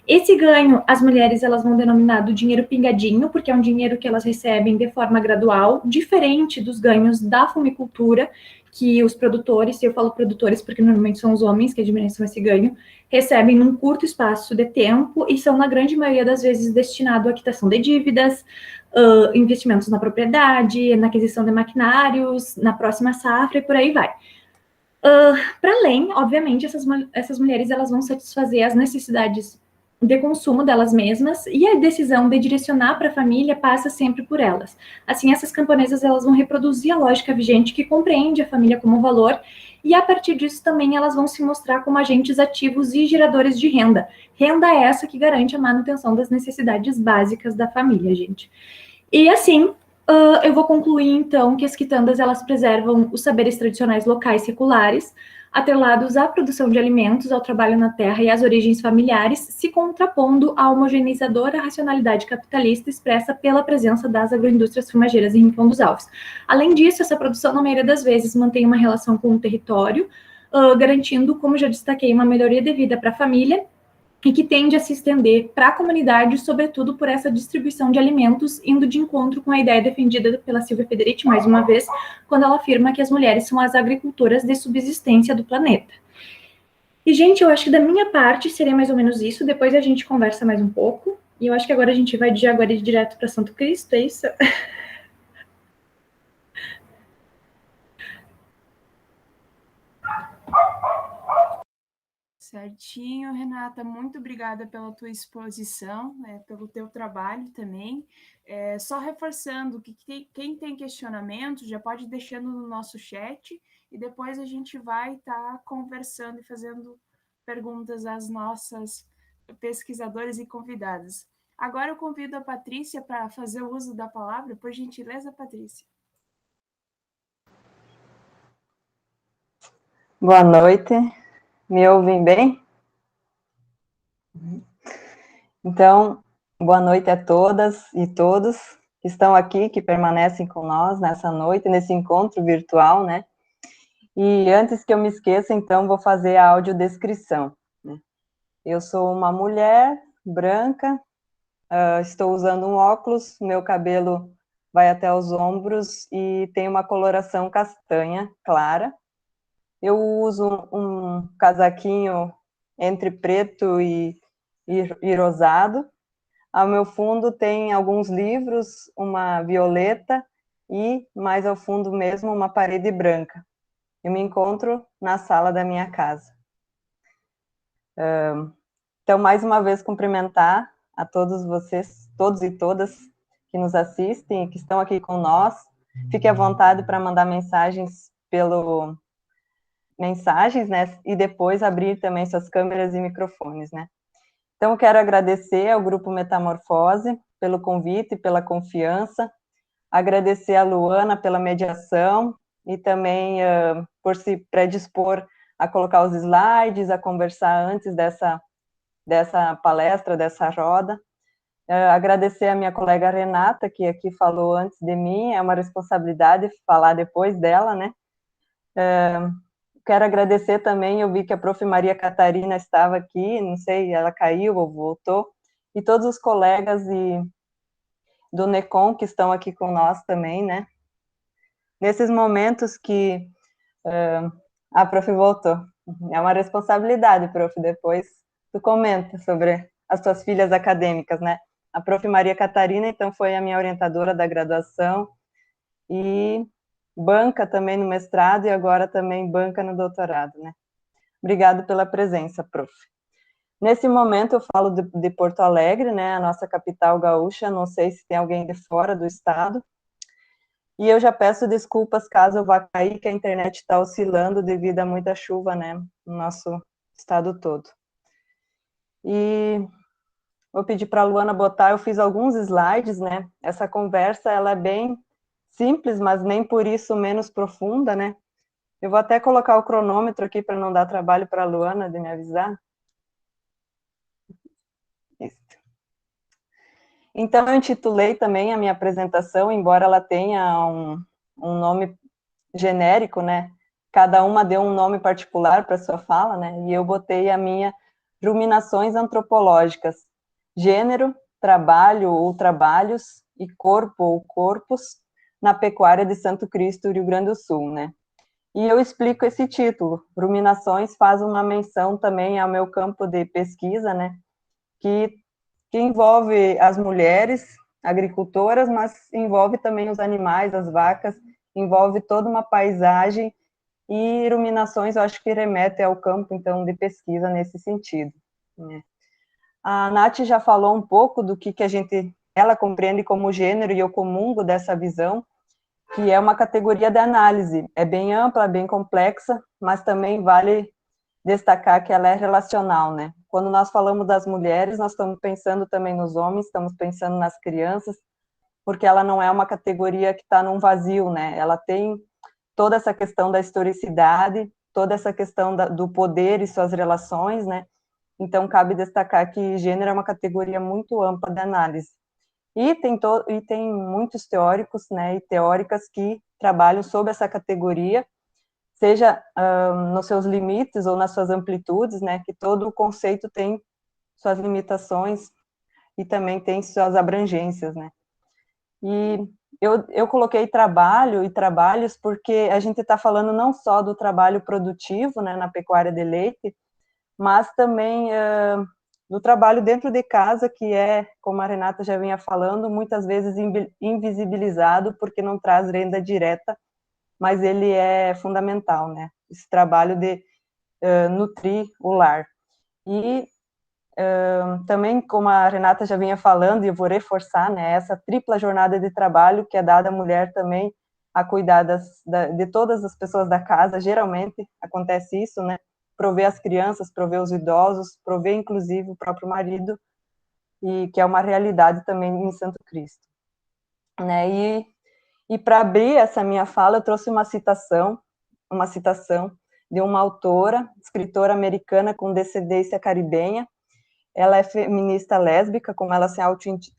Esse ganho, as mulheres elas vão denominar do dinheiro pingadinho, porque é um dinheiro que elas recebem de forma gradual, diferente dos ganhos da fumicultura, que os produtores, se eu falo produtores porque normalmente são os homens que administram esse ganho, recebem num curto espaço de tempo e são, na grande maioria das vezes, destinados à quitação de dívidas, investimentos na propriedade, na aquisição de maquinários, na próxima safra e por aí vai. Para além, obviamente, essas mulheres elas vão satisfazer as necessidades de consumo delas mesmas e a decisão de direcionar para a família passa sempre por elas. Assim, essas camponesas elas vão reproduzir a lógica vigente que compreende a família como valor e a partir disso também elas vão se mostrar como agentes ativos e geradores de renda. Renda é essa que garante a manutenção das necessidades básicas da família, gente. E assim, eu vou concluir, então, que as quitandas, elas preservam os saberes tradicionais locais seculares, atrelados à produção de alimentos, ao trabalho na terra e às origens familiares, se contrapondo à homogeneizadora racionalidade capitalista expressa pela presença das agroindústrias fumageiras em Rincão dos Alves. Além disso, essa produção, na maioria das vezes, mantém uma relação com o território, garantindo, como já destaquei, uma melhoria de vida para a família, e que tende a se estender para a comunidade, sobretudo por essa distribuição de alimentos, indo de encontro com a ideia defendida pela Silvia Federici, mais uma vez, quando ela afirma que as mulheres são as agricultoras de subsistência do planeta. E, gente, eu acho que da minha parte seria mais ou menos isso, depois a gente conversa mais um pouco, e eu acho que agora a gente vai de Jaguari direto para Santo Cristo, é isso? Certinho, Renata, muito obrigada pela tua exposição, pelo teu trabalho também. Só reforçando que quem tem questionamento já pode ir deixando no nosso chat e depois a gente vai estar conversando e fazendo perguntas às nossas pesquisadoras e convidadas. Agora eu convido a Patrícia para fazer o uso da palavra. Por gentileza, Patrícia. Boa noite. Me ouvem bem? Então, boa noite a todas e todos que estão aqui, que permanecem com nós nessa noite, nesse encontro virtual, né? E antes que eu me esqueça, então, vou fazer a audiodescrição, né? Eu sou uma mulher branca, estou usando um óculos, meu cabelo vai até os ombros e tem uma coloração castanha clara. Eu uso um casaquinho entre preto e rosado. Ao meu fundo tem alguns livros, uma violeta e, mais ao fundo mesmo, uma parede branca. Eu me encontro na sala da minha casa. Então, mais uma vez, cumprimentar a todos vocês, todos e todas que nos assistem e que estão aqui com nós. Fique à vontade para mandar mensagens né, e depois abrir também suas câmeras e microfones, né. Então, eu quero agradecer ao Grupo Metamorfose pelo convite, pela confiança, agradecer a Luana pela mediação e também por se predispor a colocar os slides, a conversar antes dessa palestra, dessa roda. Agradecer a minha colega Renata, que aqui falou antes de mim, é uma responsabilidade falar depois dela, né? Quero agradecer também, eu vi que a Prof. Maria Catarina estava aqui, não sei, ela caiu ou voltou, e todos os colegas do NECOM que estão aqui com nós também, né? Nesses momentos que a Prof. voltou. É uma responsabilidade, Prof. Depois tu comenta sobre as tuas filhas acadêmicas, né? A Prof. Maria Catarina, então, foi a minha orientadora da graduação e banca também no mestrado e agora também banca no doutorado, né? Obrigado pela presença, Prof. Nesse momento eu falo de Porto Alegre, né, a nossa capital gaúcha, não sei se tem alguém de fora do estado, e eu já peço desculpas caso eu vá cair, que a internet está oscilando devido a muita chuva, né, no nosso estado todo. E vou pedir para a Luana botar, eu fiz alguns slides, né, essa conversa, ela é bem simples, mas nem por isso menos profunda, né. Eu vou até colocar o cronômetro aqui para não dar trabalho para a Luana de me avisar. Isso. Então, eu intitulei também a minha apresentação, embora ela tenha um nome genérico, né? Cada uma deu um nome particular para sua fala, né? E eu botei a minha ruminações antropológicas, gênero, trabalho ou trabalhos, e corpo ou corpos, na pecuária de Santo Cristo, Rio Grande do Sul, né? E eu explico esse título. Ruminações faz uma menção também ao meu campo de pesquisa, né? Que envolve as mulheres agricultoras, mas envolve também os animais, as vacas, envolve toda uma paisagem, e ruminações eu acho que remete ao campo, então, de pesquisa nesse sentido, né? A Nath já falou um pouco do que ela compreende como gênero, e eu comungo dessa visão, que é uma categoria de análise. É bem ampla, bem complexa, mas também vale destacar que ela é relacional, né? Quando nós falamos das mulheres, nós estamos pensando também nos homens, estamos pensando nas crianças, porque ela não é uma categoria que está num vazio, né? Ela tem toda essa questão da historicidade, toda essa questão do poder e suas relações, né? Então, cabe destacar que gênero é uma categoria muito ampla de análise. E tem muitos teóricos, né, e teóricas que trabalham sobre essa categoria, seja nos seus limites ou nas suas amplitudes, né, que todo o conceito tem suas limitações e também tem suas abrangências, né. E eu coloquei trabalho e trabalhos porque a gente está falando não só do trabalho produtivo, né, na pecuária de leite, mas também do trabalho dentro de casa, que é, como a Renata já vinha falando, muitas vezes invisibilizado, porque não traz renda direta, mas ele é fundamental, né? Esse trabalho de nutrir o lar. E também, como a Renata já vinha falando, e eu vou reforçar, né, essa tripla jornada de trabalho que é dada à mulher também, a cuidar de todas as pessoas da casa, geralmente acontece isso, né? Prover as crianças, prover os idosos, prover inclusive o próprio marido, e que é uma realidade também em Santo Cristo, né? E para abrir essa minha fala, eu trouxe uma citação de uma autora, escritora americana com descendência caribenha. Ela é feminista lésbica, como ela se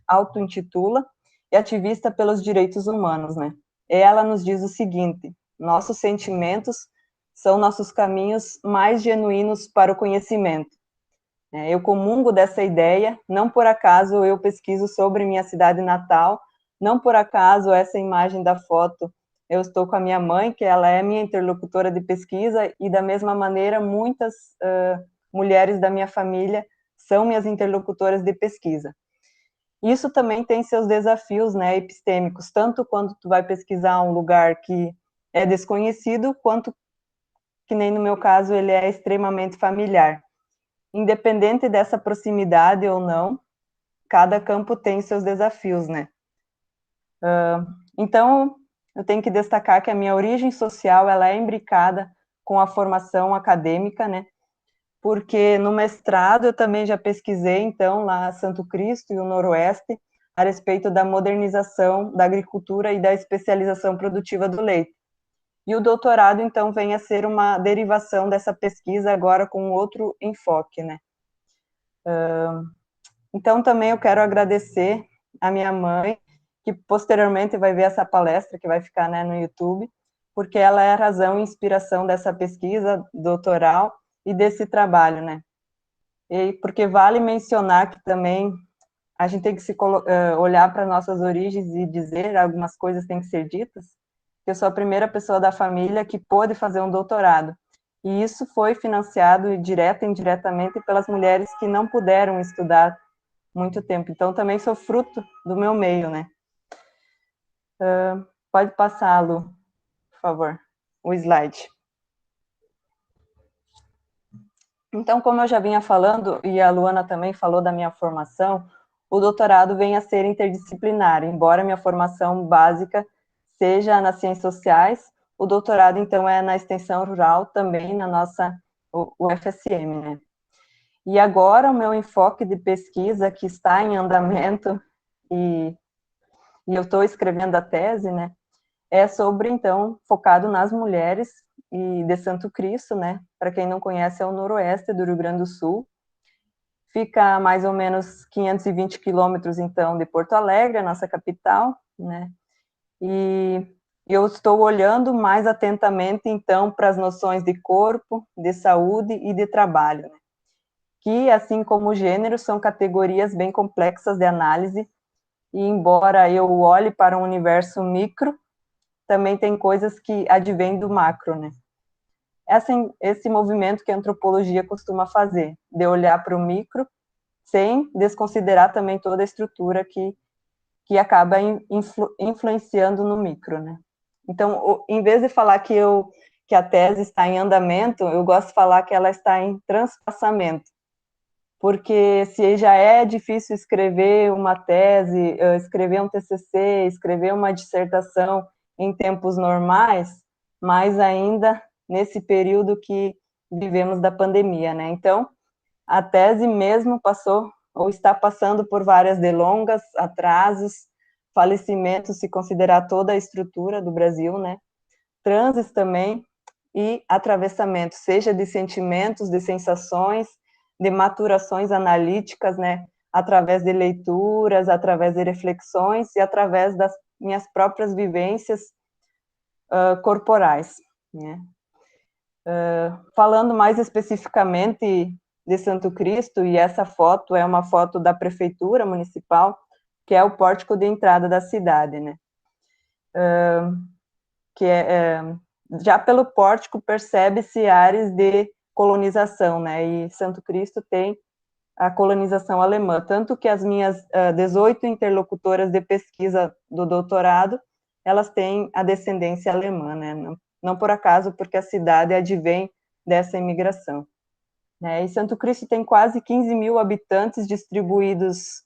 auto-intitula, e ativista pelos direitos humanos, né? E ela nos diz o seguinte: nossos sentimentos são nossos caminhos mais genuínos para o conhecimento. Eu comungo dessa ideia, não por acaso eu pesquiso sobre minha cidade natal, não por acaso essa imagem da foto eu estou com a minha mãe, que ela é minha interlocutora de pesquisa, e da mesma maneira muitas mulheres da minha família são minhas interlocutoras de pesquisa. Isso também tem seus desafios, né, epistêmicos, tanto quando tu vai pesquisar um lugar que é desconhecido, quanto, que nem no meu caso, ele é extremamente familiar. Independente dessa proximidade ou não, cada campo tem seus desafios, né? Então, eu tenho que destacar que a minha origem social, ela é imbricada com a formação acadêmica, né? Porque no mestrado eu também já pesquisei, então, lá Santo Cristo e o Noroeste, a respeito da modernização da agricultura e da especialização produtiva do leite. E o doutorado, então, vem a ser uma derivação dessa pesquisa, agora com outro enfoque, né? Então, também eu quero agradecer a minha mãe, que posteriormente vai ver essa palestra, que vai ficar, né, no YouTube, porque ela é a razão e inspiração dessa pesquisa doutoral e desse trabalho, né? E porque vale mencionar que também a gente tem que olhar para nossas origens e dizer algumas coisas têm que ser ditas. Eu sou a primeira pessoa da família que pôde fazer um doutorado, e isso foi financiado direta e indiretamente pelas mulheres que não puderam estudar muito tempo. Então, também sou fruto do meu meio, né? Pode passar, Lu, por favor, o slide. Então, como eu já vinha falando, e a Luana também falou da minha formação, o doutorado vem a ser interdisciplinar, embora minha formação básica seja nas ciências sociais, o doutorado, então, é na extensão rural, também na nossa UFSM, né? E agora o meu enfoque de pesquisa, que está em andamento, e eu estou escrevendo a tese, né, é sobre, então, focado nas mulheres e de Santo Cristo, né, para quem não conhece, é o noroeste do Rio Grande do Sul, fica a mais ou menos 520 quilômetros, então, de Porto Alegre, a nossa capital, né, e eu estou olhando mais atentamente, então, para as noções de corpo, de saúde e de trabalho, né, que, assim como o gênero, são categorias bem complexas de análise, e embora eu olhe para um universo micro, também tem coisas que advêm do macro, né? Esse movimento que a antropologia costuma fazer, de olhar para o micro, sem desconsiderar também toda a estrutura que acaba influenciando no micro, né? Então, em vez de falar que a tese está em andamento, eu gosto de falar que ela está em transpassamento, porque se já é difícil escrever uma tese, escrever um TCC, escrever uma dissertação em tempos normais, mais ainda nesse período que vivemos da pandemia, né? Então, a tese mesmo passou, ou está passando por várias delongas, atrasos, falecimentos, se considerar toda a estrutura do Brasil, né? Transes também, e atravessamento, seja de sentimentos, de sensações, de maturações analíticas, né, através de leituras, através de reflexões e através das minhas próprias vivências corporais, né. Falando mais especificamente de Santo Cristo, e essa foto é uma foto da prefeitura municipal, que é o pórtico de entrada da cidade, né, que já pelo pórtico percebe-se áreas de colonização, né, e Santo Cristo tem a colonização alemã, tanto que as minhas 18 interlocutoras de pesquisa do doutorado, elas têm a descendência alemã, né, não por acaso, porque a cidade advém dessa imigração, né, e Santo Cristo tem quase 15 mil habitantes distribuídos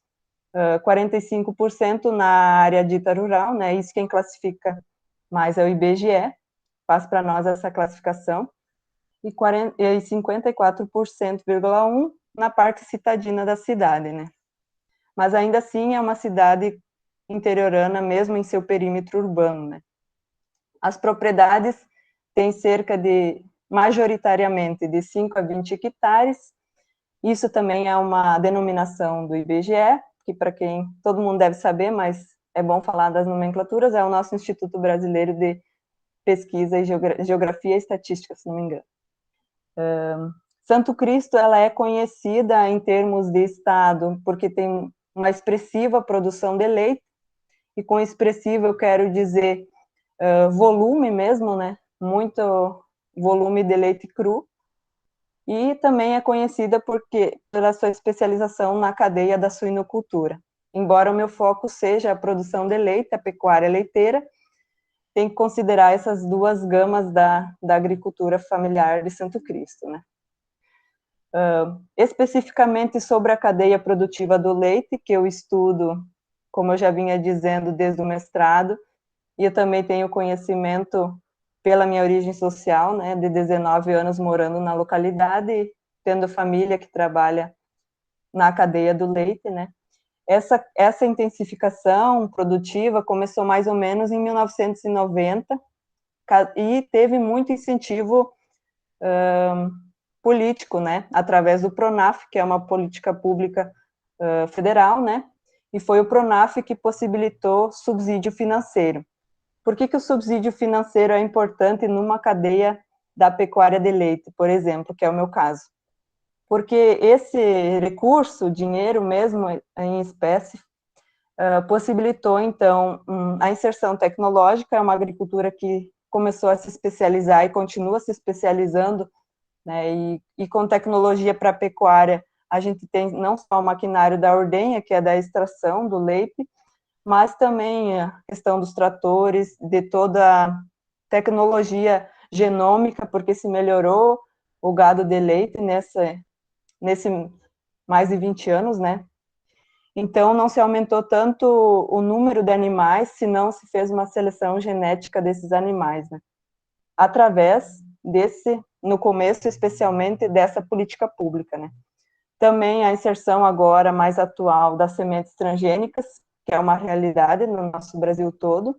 45% na área dita rural, né, isso quem classifica mais é o IBGE, faz para nós essa classificação, e 54,1% na parte citadina da cidade, né? Mas ainda assim é uma cidade interiorana, mesmo em seu perímetro urbano, né? As propriedades têm cerca de, majoritariamente, de 5 a 20 hectares, isso também é uma denominação do IBGE, que para quem, todo mundo deve saber, mas é bom falar das nomenclaturas, é o nosso Instituto Brasileiro de Pesquisa e Geografia e Estatística, se não me engano. Santo Cristo, ela é conhecida em termos de estado, porque tem uma expressiva produção de leite, e com expressivo eu quero dizer volume mesmo, né, muito volume de leite cru, e também é conhecida pela sua especialização na cadeia da suinocultura. Embora o meu foco seja a produção de leite, a pecuária leiteira, tem que considerar essas duas gamas da agricultura familiar de Santo Cristo, né. Especificamente sobre a cadeia produtiva do leite, que eu estudo, como eu já vinha dizendo, desde o mestrado, e eu também tenho conhecimento pela minha origem social, né, de 19 anos morando na localidade, tendo família que trabalha na cadeia do leite, né. Essa intensificação produtiva começou mais ou menos em 1990, e teve muito incentivo político, né, através do PRONAF, que é uma política pública federal, né, e foi o PRONAF que possibilitou subsídio financeiro. Por que o subsídio financeiro é importante numa cadeia da pecuária de leite, por exemplo, que é o meu caso? Porque esse recurso, dinheiro mesmo em espécie, possibilitou, então, a inserção tecnológica, é uma agricultura que começou a se especializar e continua se especializando, né, e com tecnologia para a pecuária, a gente tem não só o maquinário da ordenha, que é da extração do leite, mas também a questão dos tratores, de toda a tecnologia genômica, porque se melhorou o gado de leite nesse mais de 20 anos, né? Então, não se aumentou tanto o número de animais, senão se fez uma seleção genética desses animais, né? Através no começo, especialmente, dessa política pública, né? Também a inserção agora mais atual das sementes transgênicas, que é uma realidade no nosso Brasil todo,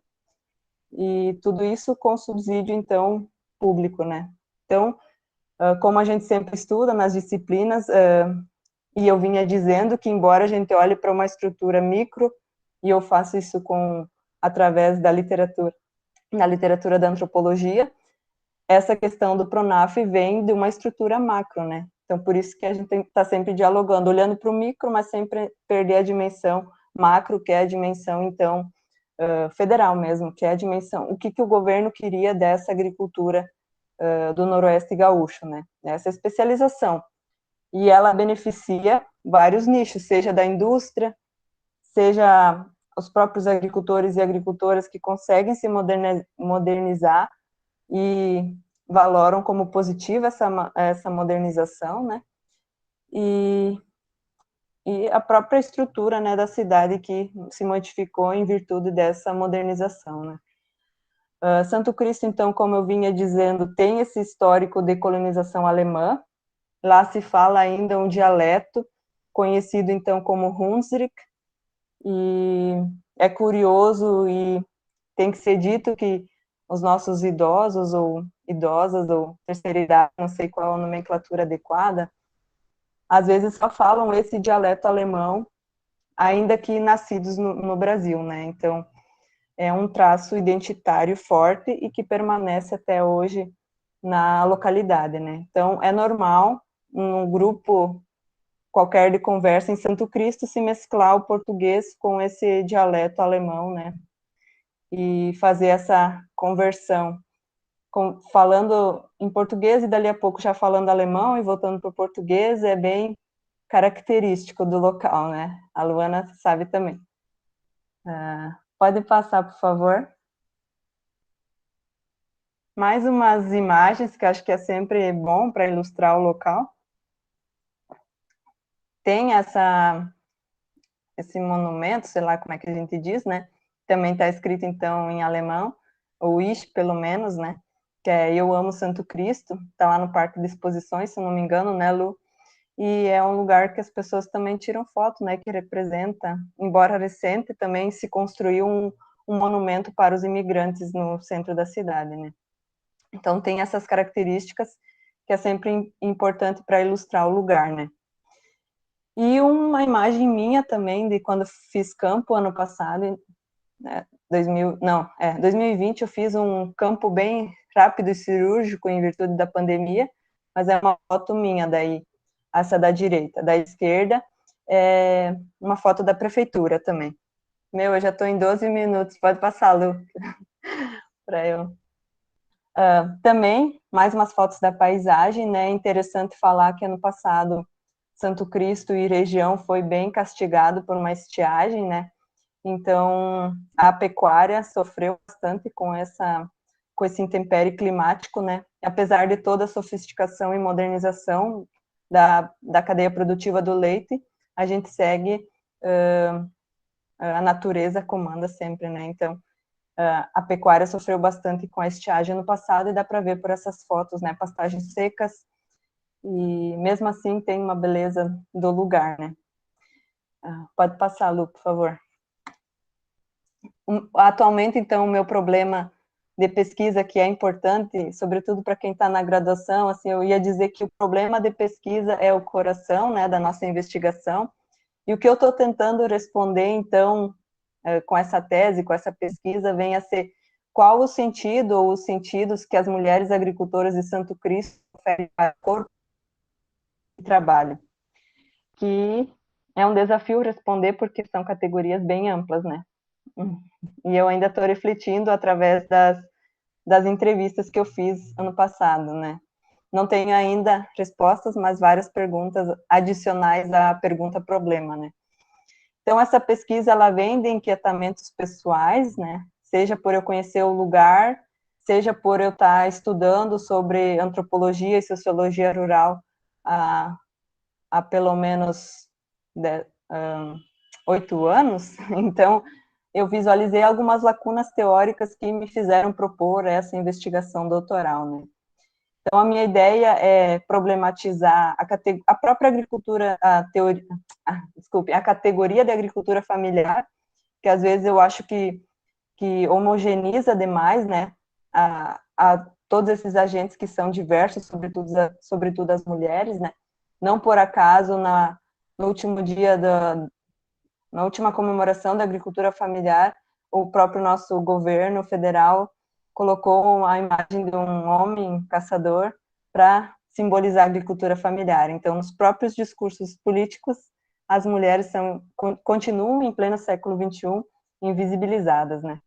e tudo isso com subsídio, então, público, né? Então, como a gente sempre estuda nas disciplinas, e eu vinha dizendo que, embora a gente olhe para uma estrutura micro, e eu faço isso através da literatura da antropologia, essa questão do PRONAF vem de uma estrutura macro, né? Então, por isso que a gente tem que estar sempre dialogando, olhando para o micro, mas sempre perder a dimensão macro, que é a dimensão, então, federal mesmo, que é a dimensão, o que o governo queria dessa agricultura do Noroeste Gaúcho, né? Essa especialização. E ela beneficia vários nichos, seja da indústria, seja os próprios agricultores e agricultoras que conseguem se modernizar e valoram como positiva essa modernização, né? E a própria estrutura, né, da cidade que se modificou em virtude dessa modernização, né? Santo Cristo, então, como eu vinha dizendo, tem esse histórico de colonização alemã. Lá se fala ainda um dialeto conhecido, então, como Hunsrück, e é curioso e tem que ser dito que os nossos idosos ou idosas ou terceira idade, não sei qual a nomenclatura adequada, às vezes só falam esse dialeto alemão, ainda que nascidos no Brasil, né? Então, é um traço identitário forte e que permanece até hoje na localidade, né? Então, é normal, num grupo qualquer de conversa em Santo Cristo, se mesclar o português com esse dialeto alemão, né? E fazer essa conversão, falando em português e dali a pouco já falando alemão e voltando para o português, é bem característico do local, né? A Luana sabe também. Pode passar, por favor. Mais umas imagens que acho que é sempre bom para ilustrar o local. Tem esse monumento, sei lá como é que a gente diz, né? Também está escrito, então, em alemão, ou Ich, pelo menos, né? Que é Eu Amo Santo Cristo. Está lá no Parque de Exposições, se não me engano, né, Lu? E é um lugar que as pessoas também tiram foto, né? Que representa, embora recente, também se construiu um monumento para os imigrantes no centro da cidade, né? Então, tem essas características que é sempre importante para ilustrar o lugar, né? E uma imagem minha também, de quando fiz campo ano passado, né, 2020, eu fiz um campo bem rápido e cirúrgico em virtude da pandemia, mas é uma foto minha, daí, essa da direita. Da esquerda, é uma foto da prefeitura também. Eu já estou em 12 minutos, pode passar, Lu, para eu... também, mais umas fotos da paisagem, né? É interessante falar que ano passado Santo Cristo e região foi bem castigado por uma estiagem, né? Então a pecuária sofreu bastante com esse intempérie climático, né? Apesar de toda a sofisticação e modernização da cadeia produtiva do leite, a gente segue a natureza comanda sempre, né? Então a pecuária sofreu bastante com a estiagem no passado e dá para ver por essas fotos, né? Pastagens secas, e mesmo assim tem uma beleza do lugar, né? Pode passar, Lu, por favor. Atualmente, então, o meu problema de pesquisa, que é importante, sobretudo para quem está na graduação, assim, eu ia dizer que o problema de pesquisa é o coração, né, da nossa investigação, e o que eu estou tentando responder, então, com essa tese, com essa pesquisa, vem a ser qual o sentido ou os sentidos que as mulheres agricultoras de Santo Cristo oferecem para o corpo de trabalho, que é um desafio responder porque são categorias bem amplas, né? E eu ainda estou refletindo através das entrevistas que eu fiz ano passado, né? Não tenho ainda respostas, mas várias perguntas adicionais à pergunta problema, né? Então, essa pesquisa, ela vem de inquietamentos pessoais, né? Seja por eu conhecer o lugar, seja por eu estar estudando sobre antropologia e sociologia rural há pelo menos 8 anos. Então, eu visualizei algumas lacunas teóricas que me fizeram propor essa investigação doutoral, né? Então, a minha ideia é problematizar a própria agricultura, a categoria de agricultura familiar, que às vezes eu acho que homogeneiza demais, né, a todos esses agentes que são diversos, sobretudo as mulheres, né? Não por acaso, no último dia na última comemoração da agricultura familiar, o próprio nosso governo federal colocou a imagem de um homem caçador para simbolizar a agricultura familiar. Então, nos próprios discursos políticos, as mulheres continuam, em pleno século XXI, invisibilizadas, né?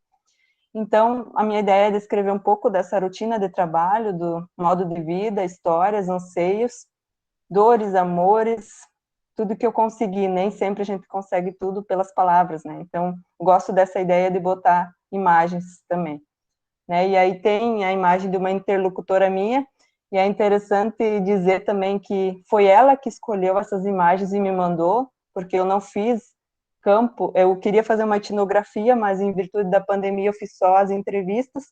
Então, a minha ideia é descrever um pouco dessa rotina de trabalho, do modo de vida, histórias, anseios, dores, amores, tudo que eu consegui. Nem sempre a gente consegue tudo pelas palavras, né? Então, gosto dessa ideia de botar imagens também, né? E aí tem a imagem de uma interlocutora minha, e é interessante dizer também que foi ela que escolheu essas imagens e me mandou, porque eu não fiz campo, eu queria fazer uma etnografia, mas em virtude da pandemia eu fiz só as entrevistas,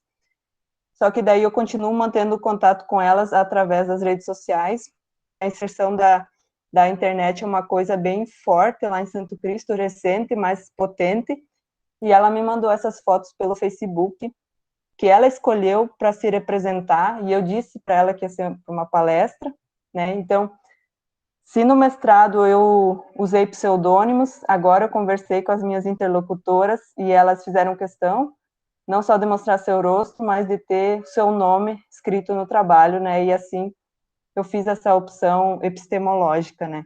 só que daí eu continuo mantendo contato com elas através das redes sociais. A inserção da internet é uma coisa bem forte lá em Santo Cristo, recente, mais potente, e ela me mandou essas fotos pelo Facebook, que ela escolheu para se representar, e eu disse para ela que ia ser uma palestra, né? Então, se no mestrado eu usei pseudônimos, agora eu conversei com as minhas interlocutoras e elas fizeram questão, não só de mostrar seu rosto, mas de ter seu nome escrito no trabalho, né? E assim eu fiz essa opção epistemológica, né?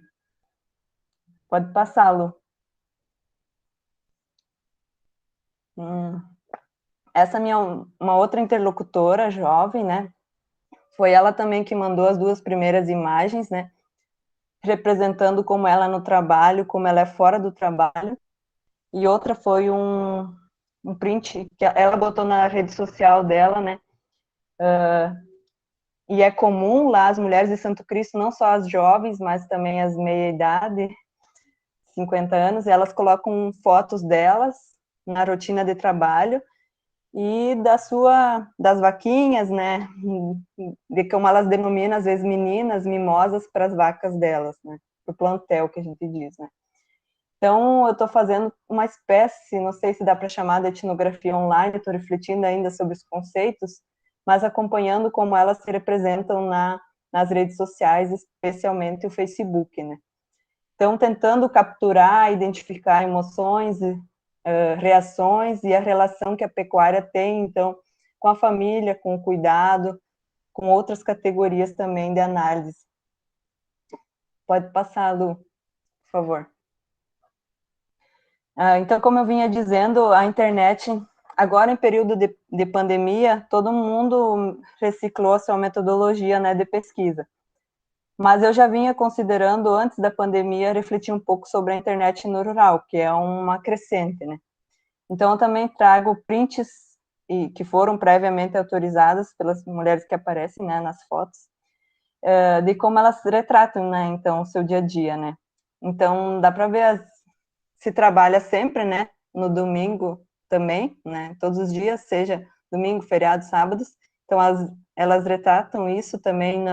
Pode passar, Lu. Essa minha uma outra interlocutora jovem, né? Foi ela também que mandou as duas primeiras imagens, né? Representando como ela no trabalho, como ela é fora do trabalho. E outra foi um print que ela botou na rede social dela, né? E é comum lá as mulheres de Santo Cristo, não só as jovens, mas também as meia-idade, 50 anos, elas colocam fotos delas na rotina de trabalho e das vaquinhas, né? De como elas denominam, às vezes, meninas, mimosas para as vacas delas, né? Para o plantel, que a gente diz, né? Então, eu estou fazendo uma espécie, não sei se dá para chamar de etnografia online, estou refletindo ainda sobre os conceitos, mas acompanhando como elas se representam nas redes sociais, especialmente o Facebook, né? Então, tentando capturar, identificar emoções, reações e a relação que a pecuária tem, então, com a família, com o cuidado, com outras categorias também de análise. Pode passar, Lu, por favor. Então, como eu vinha dizendo, a internet, agora em período de pandemia, todo mundo reciclou a sua metodologia, né, de pesquisa. Mas eu já vinha considerando, antes da pandemia, refletir um pouco sobre a internet no rural, que é uma crescente, né? Então, eu também trago prints que foram previamente autorizadas pelas mulheres que aparecem, né, nas fotos, de como elas retratam, né, então, o seu dia a dia, né? Então, dá para ver se trabalha sempre, né, no domingo também, né, todos os dias, seja domingo, feriado, sábados, então elas retratam isso também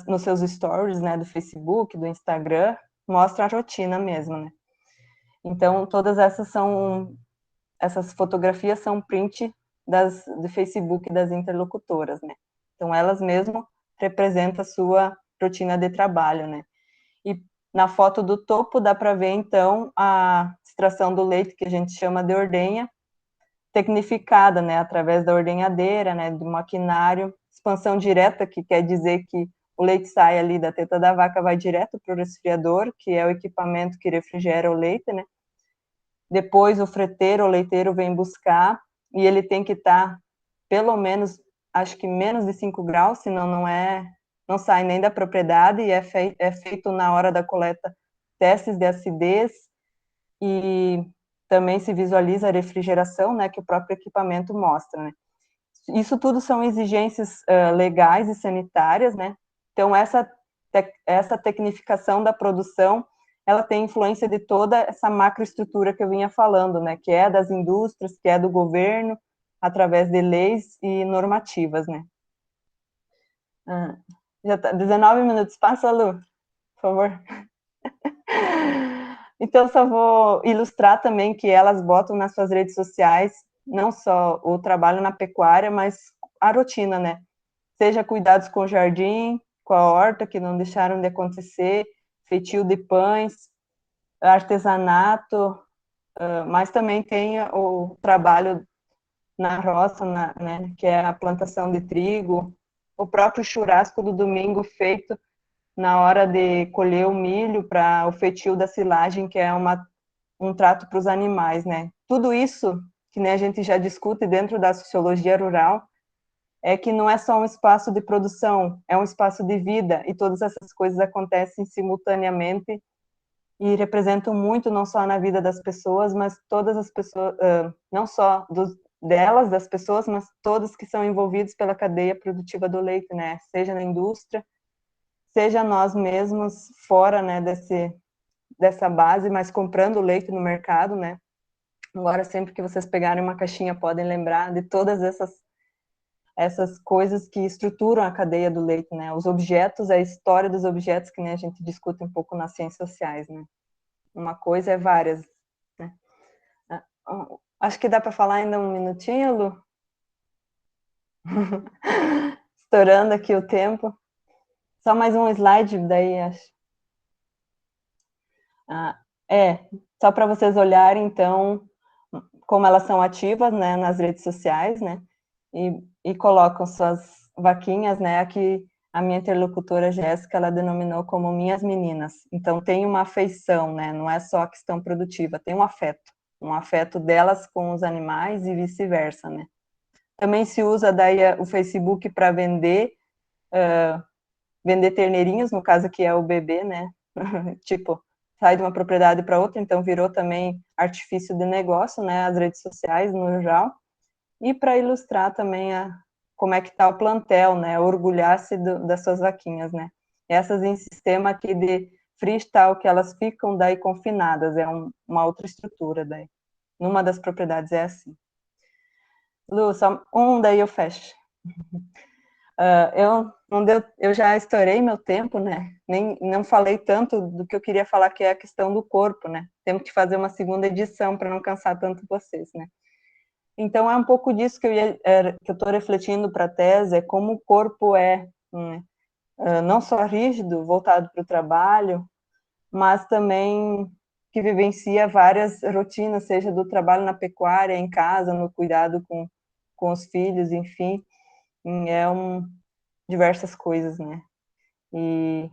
nos seus stories, né, do Facebook, do Instagram, mostra a rotina mesmo, né. Então, todas essas fotografias são print do Facebook das interlocutoras, né. Então, elas mesmo representam a sua rotina de trabalho, né. E na foto do topo dá para ver, então, a extração do leite, que a gente chama de ordenha, tecnificada, né, através da ordenhadeira, né, do maquinário, expansão direta, que quer dizer que o leite sai ali da teta da vaca, vai direto para o resfriador, que é o equipamento que refrigera o leite, né. Depois o freteiro ou leiteiro vem buscar, e ele tem que estar, pelo menos, acho que menos de 5 graus, senão não sai nem da propriedade, e é feito na hora da coleta testes de acidez, e também se visualiza a refrigeração, né, que o próprio equipamento mostra, né. Isso tudo são exigências legais e sanitárias, né. Então, essa tecnificação da produção, ela tem influência de toda essa macroestrutura que eu vinha falando, né, que é das indústrias, que é do governo, através de leis e normativas, né. Já tá 19 minutos, passa, Lu, por favor. Então, só vou ilustrar também que elas botam nas suas redes sociais não só o trabalho na pecuária, mas a rotina, né? Seja cuidados com o jardim, com a horta, que não deixaram de acontecer, feitio de pães, artesanato, mas também tem o trabalho na roça, né, que é a plantação de trigo, o próprio churrasco do domingo feito na hora de colher o milho para o feitio da silagem, que é um trato para os animais, né? Tudo isso que, né, a gente já discute dentro da sociologia rural, é que não é só um espaço de produção, é um espaço de vida, e todas essas coisas acontecem simultaneamente e representam muito, não só na vida das pessoas, mas todas as pessoas, não só delas, das pessoas, mas todos que são envolvidos pela cadeia produtiva do leite, né? Seja na indústria, seja nós mesmos fora, né, dessa base, mas comprando leite no mercado, né? Agora, sempre que vocês pegarem uma caixinha, podem lembrar de todas essas coisas que estruturam a cadeia do leite, né? Os objetos, a história dos objetos, que nem a gente discute um pouco nas ciências sociais, né? Uma coisa é várias, né? Acho que dá para falar ainda um minutinho, Lu? Estourando aqui o tempo. Só mais um slide, daí acho. Só para vocês olharem, então, como elas são ativas, né, nas redes sociais, né? E colocam suas vaquinhas, né? Aqui a minha interlocutora Jéssica, ela denominou como minhas meninas. Então tem uma afeição, né? Não é só a questão produtiva, tem um afeto delas com os animais e vice-versa, né? Também se usa daí o Facebook para vender terneirinhos, no caso aqui é o bebê, né? Tipo, sai de uma propriedade para outra, então virou também artifício de negócio, né? As redes sociais no geral. E para ilustrar também como é que está o plantel, né? Orgulhar-se das suas vaquinhas, né? Essas em sistema aqui de freestyle, que elas ficam daí confinadas, é uma outra estrutura daí. Numa das propriedades é assim. Lu, só daí eu fecho. Eu já estourei meu tempo, né? Não falei tanto do que eu queria falar, que é a questão do corpo, né? Temos que fazer uma segunda edição para não cansar tanto vocês, né? Então, é um pouco disso que eu estou refletindo para a tese, é como o corpo é, né? Não só rígido, voltado para o trabalho, mas também que vivencia várias rotinas, seja do trabalho na pecuária, em casa, no cuidado com os filhos, enfim, diversas coisas, né? E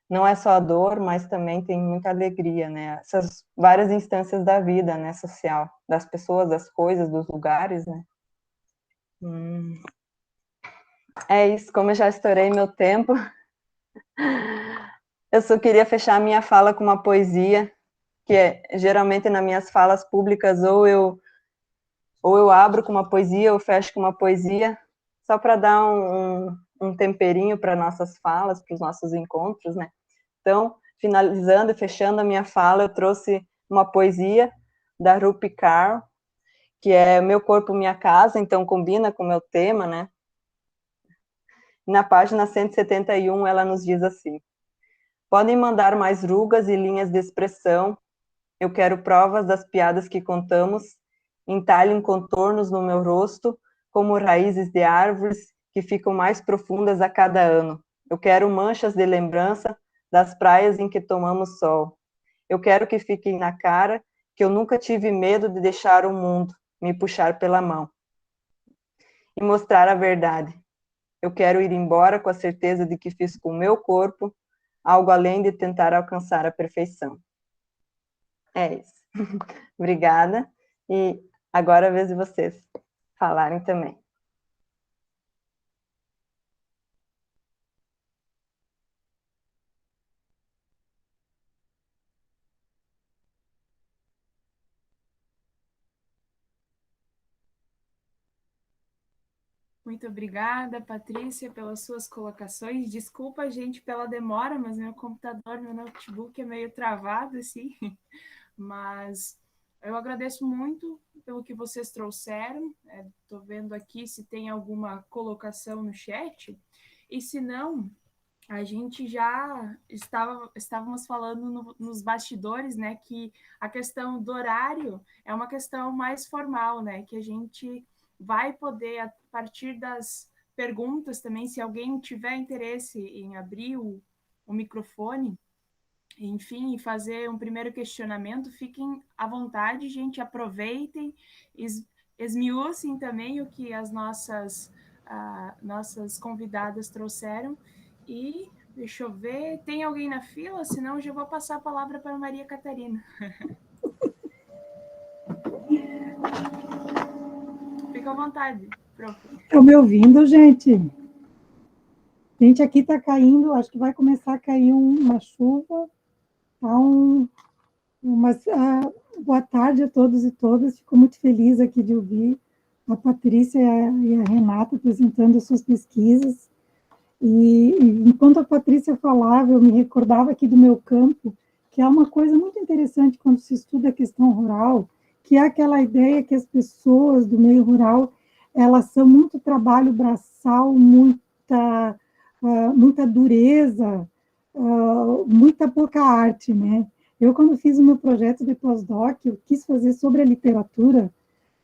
não é só a dor, mas também tem muita alegria, né? Essas várias instâncias da vida, né, social, das pessoas, das coisas, dos lugares, né? É isso, como eu já estourei meu tempo, eu só queria fechar a minha fala com uma poesia, que geralmente nas minhas falas públicas, ou eu abro com uma poesia, ou fecho com uma poesia, só para dar um temperinho para nossas falas, para os nossos encontros, né? Então, finalizando e fechando a minha fala, eu trouxe uma poesia da Rupi Kaur, que é Meu Corpo, Minha Casa, então combina com o meu tema, né? Na página 171, ela nos diz assim: podem mandar mais rugas e linhas de expressão, eu quero provas das piadas que contamos, entalhem contornos no meu rosto, como raízes de árvores que ficam mais profundas a cada ano. Eu quero manchas de lembrança das praias em que tomamos sol. Eu quero que fiquem na cara que eu nunca tive medo de deixar o mundo me puxar pela mão e mostrar a verdade. Eu quero ir embora com a certeza de que fiz com o meu corpo algo além de tentar alcançar a perfeição. É isso. Obrigada. E agora é a vez de vocês falarem também. Muito obrigada, Patrícia, pelas suas colocações. Desculpa, gente, pela demora, mas meu computador, meu notebook é meio travado, assim. Mas eu agradeço muito pelo que vocês trouxeram. Estou vendo aqui se tem alguma colocação no chat. E se não, a gente já estávamos falando nos bastidores, né, que a questão do horário é uma questão mais formal, né, que a gente vai poder, a partir das perguntas também, se alguém tiver interesse em abrir o microfone, enfim, e fazer um primeiro questionamento, fiquem à vontade, gente, aproveitem, esmiucem também o que as nossas nossas convidadas trouxeram. E deixa eu ver, tem alguém na fila? Senão eu já vou passar a palavra para a Maria Catarina. Fica à vontade, prof. Estão me ouvindo, gente? Gente, aqui está caindo, acho que vai começar a cair uma chuva. Tá boa tarde a todos e todas. Fico muito feliz aqui de ouvir a Patrícia e a Renata apresentando as suas pesquisas. E enquanto a Patrícia falava, eu me recordava aqui do meu campo, que é uma coisa muito interessante quando se estuda a questão rural, que é aquela ideia que as pessoas do meio rural, elas são muito trabalho braçal, muita dureza, muita pouca arte, né? Eu, quando fiz o meu projeto de pós-doc, eu quis fazer sobre a literatura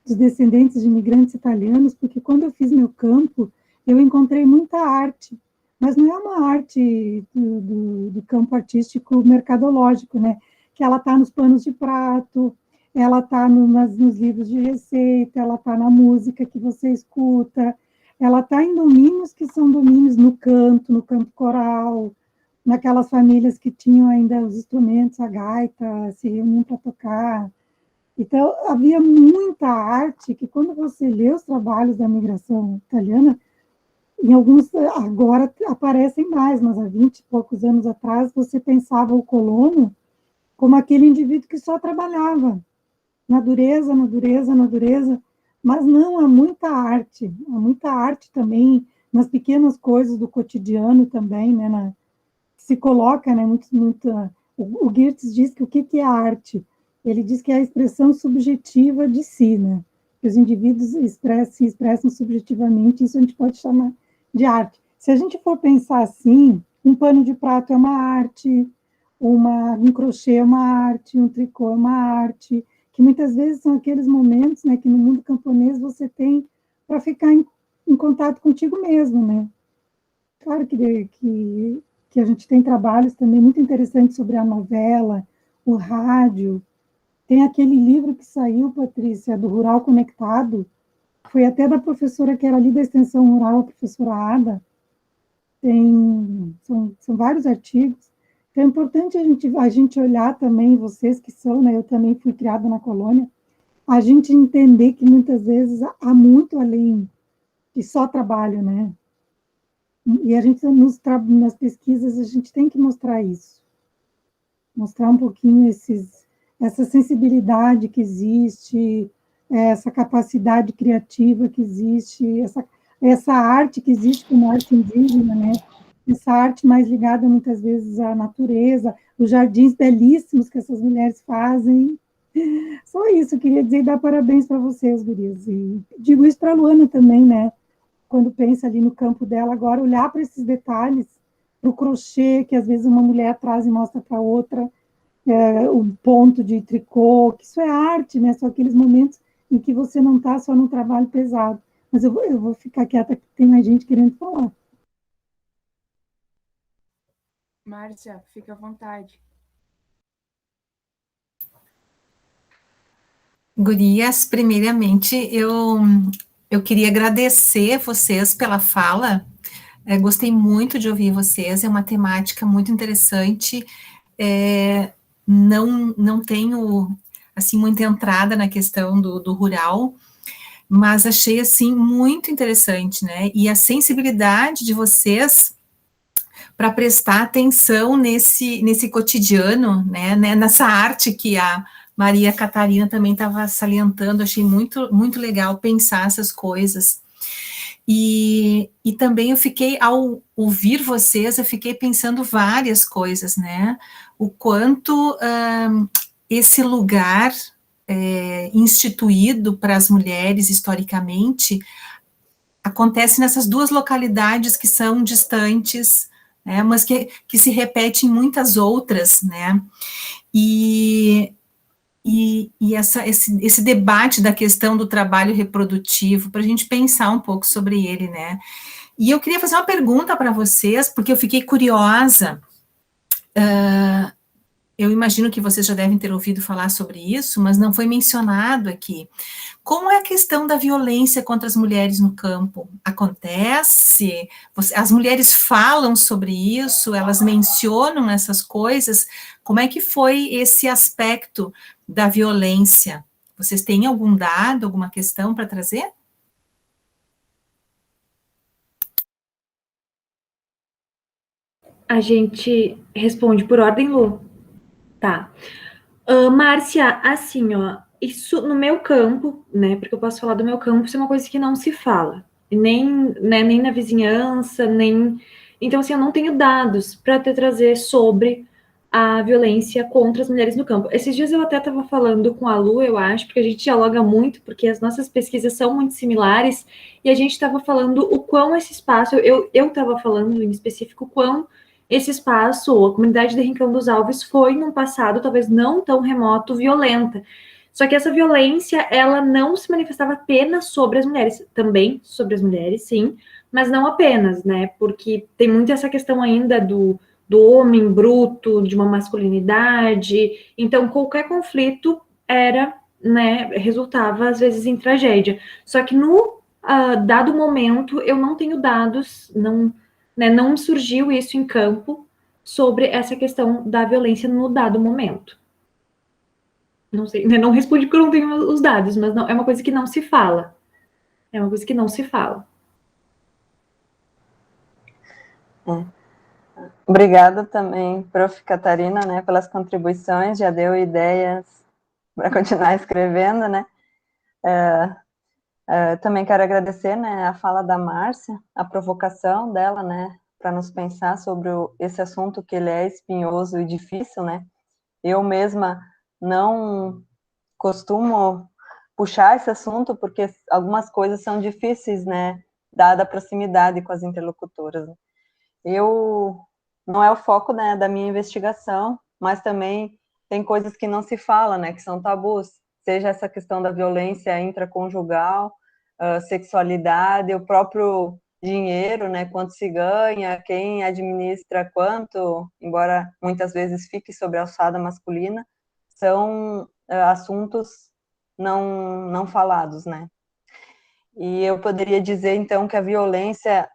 dos descendentes de imigrantes italianos, porque quando eu fiz meu campo, eu encontrei muita arte, mas não é uma arte do campo artístico mercadológico, né? Que ela está nos panos de prato, ela está nos livros de receita, ela está na música que você escuta, ela está em domínios que são domínios no canto coral, naquelas famílias que tinham ainda os instrumentos, a gaita, se reuniam para tocar. Então, havia muita arte que, quando você lê os trabalhos da migração italiana, em alguns agora aparecem mais, mas há 20 e poucos anos atrás, você pensava o colono como aquele indivíduo que só trabalhava na dureza, mas não, há muita arte também nas pequenas coisas do cotidiano também, né, se coloca, né, o Geertz diz que o que é arte? Ele diz que é a expressão subjetiva de si, né, que os indivíduos se expressam subjetivamente, isso a gente pode chamar de arte. Se a gente for pensar assim, um pano de prato é uma arte, um crochê é uma arte, um tricô é uma arte, que muitas vezes são aqueles momentos, né, que no mundo camponês você tem para ficar em contato contigo mesmo, né? Claro que a gente tem trabalhos também muito interessantes sobre a novela, o rádio. Tem aquele livro que saiu, Patrícia, do Rural Conectado, foi até da professora que era ali da Extensão Rural, a professora Ada. São vários artigos. Então, é importante a gente olhar também, vocês que são, né, eu também fui criada na colônia, a gente entender que muitas vezes há muito além de só trabalho, né? E a gente, nas pesquisas, a gente tem que mostrar isso. Mostrar um pouquinho essa sensibilidade que existe, essa capacidade criativa que existe, essa arte que existe como arte indígena, né? Essa arte mais ligada, muitas vezes, à natureza, os jardins belíssimos que essas mulheres fazem. Só isso, eu queria dizer e dar parabéns para vocês, gurias. E digo isso para a Luana também, né? Quando pensa ali no campo dela, agora olhar para esses detalhes, para o crochê, que às vezes uma mulher traz e mostra para outra, o ponto de tricô, que isso é arte, né? São aqueles momentos em que você não está só num trabalho pesado. Mas eu vou ficar quieta, que tem mais gente querendo falar. Márcia, fica à vontade. Gurias, primeiramente, eu queria agradecer vocês pela fala, gostei muito de ouvir vocês, é uma temática muito interessante, não tenho, assim, muita entrada na questão do rural, mas achei, assim, muito interessante, né, e a sensibilidade de vocês para prestar atenção nesse cotidiano, né, nessa arte que a Maria Catarina também estava salientando, achei muito, muito legal pensar essas coisas. E também eu fiquei, ao ouvir vocês, eu fiquei pensando várias coisas, né? O quanto esse lugar instituído para as mulheres, historicamente, acontece nessas duas localidades que são distantes, né, mas que se repete em muitas outras, né? E esse debate da questão do trabalho reprodutivo, para a gente pensar um pouco sobre ele, né? E eu queria fazer uma pergunta para vocês, porque eu fiquei curiosa. eu imagino que vocês já devem ter ouvido falar sobre isso, mas não foi mencionado aqui. Como é a questão da violência contra as mulheres no campo? Acontece? As mulheres falam sobre isso? Elas mencionam essas coisas? Como é que foi esse aspecto da violência? Vocês têm algum dado, alguma questão para trazer? A gente responde por ordem, Lu? Tá. Márcia, assim, ó, isso no meu campo, né, porque eu posso falar do meu campo, isso é uma coisa que não se fala, nem, né, nem na vizinhança, nem... Então, assim, eu não tenho dados para te trazer sobre a violência contra as mulheres no campo. Esses dias eu até estava falando com a Lu, eu acho, porque a gente dialoga muito, porque as nossas pesquisas são muito similares, e a gente estava falando o quão esse espaço, eu estava falando em específico, o quão esse espaço, a comunidade de Rincão dos Alves, foi, num passado talvez não tão remoto, violenta. Só que essa violência, ela não se manifestava apenas sobre as mulheres, também sobre as mulheres, sim, mas não apenas, né? Porque tem muito essa questão ainda do homem bruto, de uma masculinidade. Então, qualquer conflito era, né, resultava às vezes em tragédia. Só que no dado momento, eu não tenho dados, não, né, não surgiu isso em campo sobre essa questão da violência no dado momento. Não sei, né, não respondi porque eu não tenho os dados, mas não, é uma coisa que não se fala. É uma coisa que não se fala. Obrigada também, Prof. Catarina, né, pelas contribuições, já deu ideias para continuar escrevendo, né. Também quero agradecer, né, a fala da Márcia, a provocação dela, né, para nos pensar sobre esse assunto que ele é espinhoso e difícil, né. Eu mesma não costumo puxar esse assunto porque algumas coisas são difíceis, né, dada a proximidade com as interlocutoras. Não é o foco, né, da minha investigação, mas também tem coisas que não se fala, né, que são tabus, seja essa questão da violência intraconjugal, sexualidade, o próprio dinheiro, né, quanto se ganha, quem administra quanto, embora muitas vezes fique sobre a alçada masculina, são assuntos não falados, né. E eu poderia dizer, então, que a violência,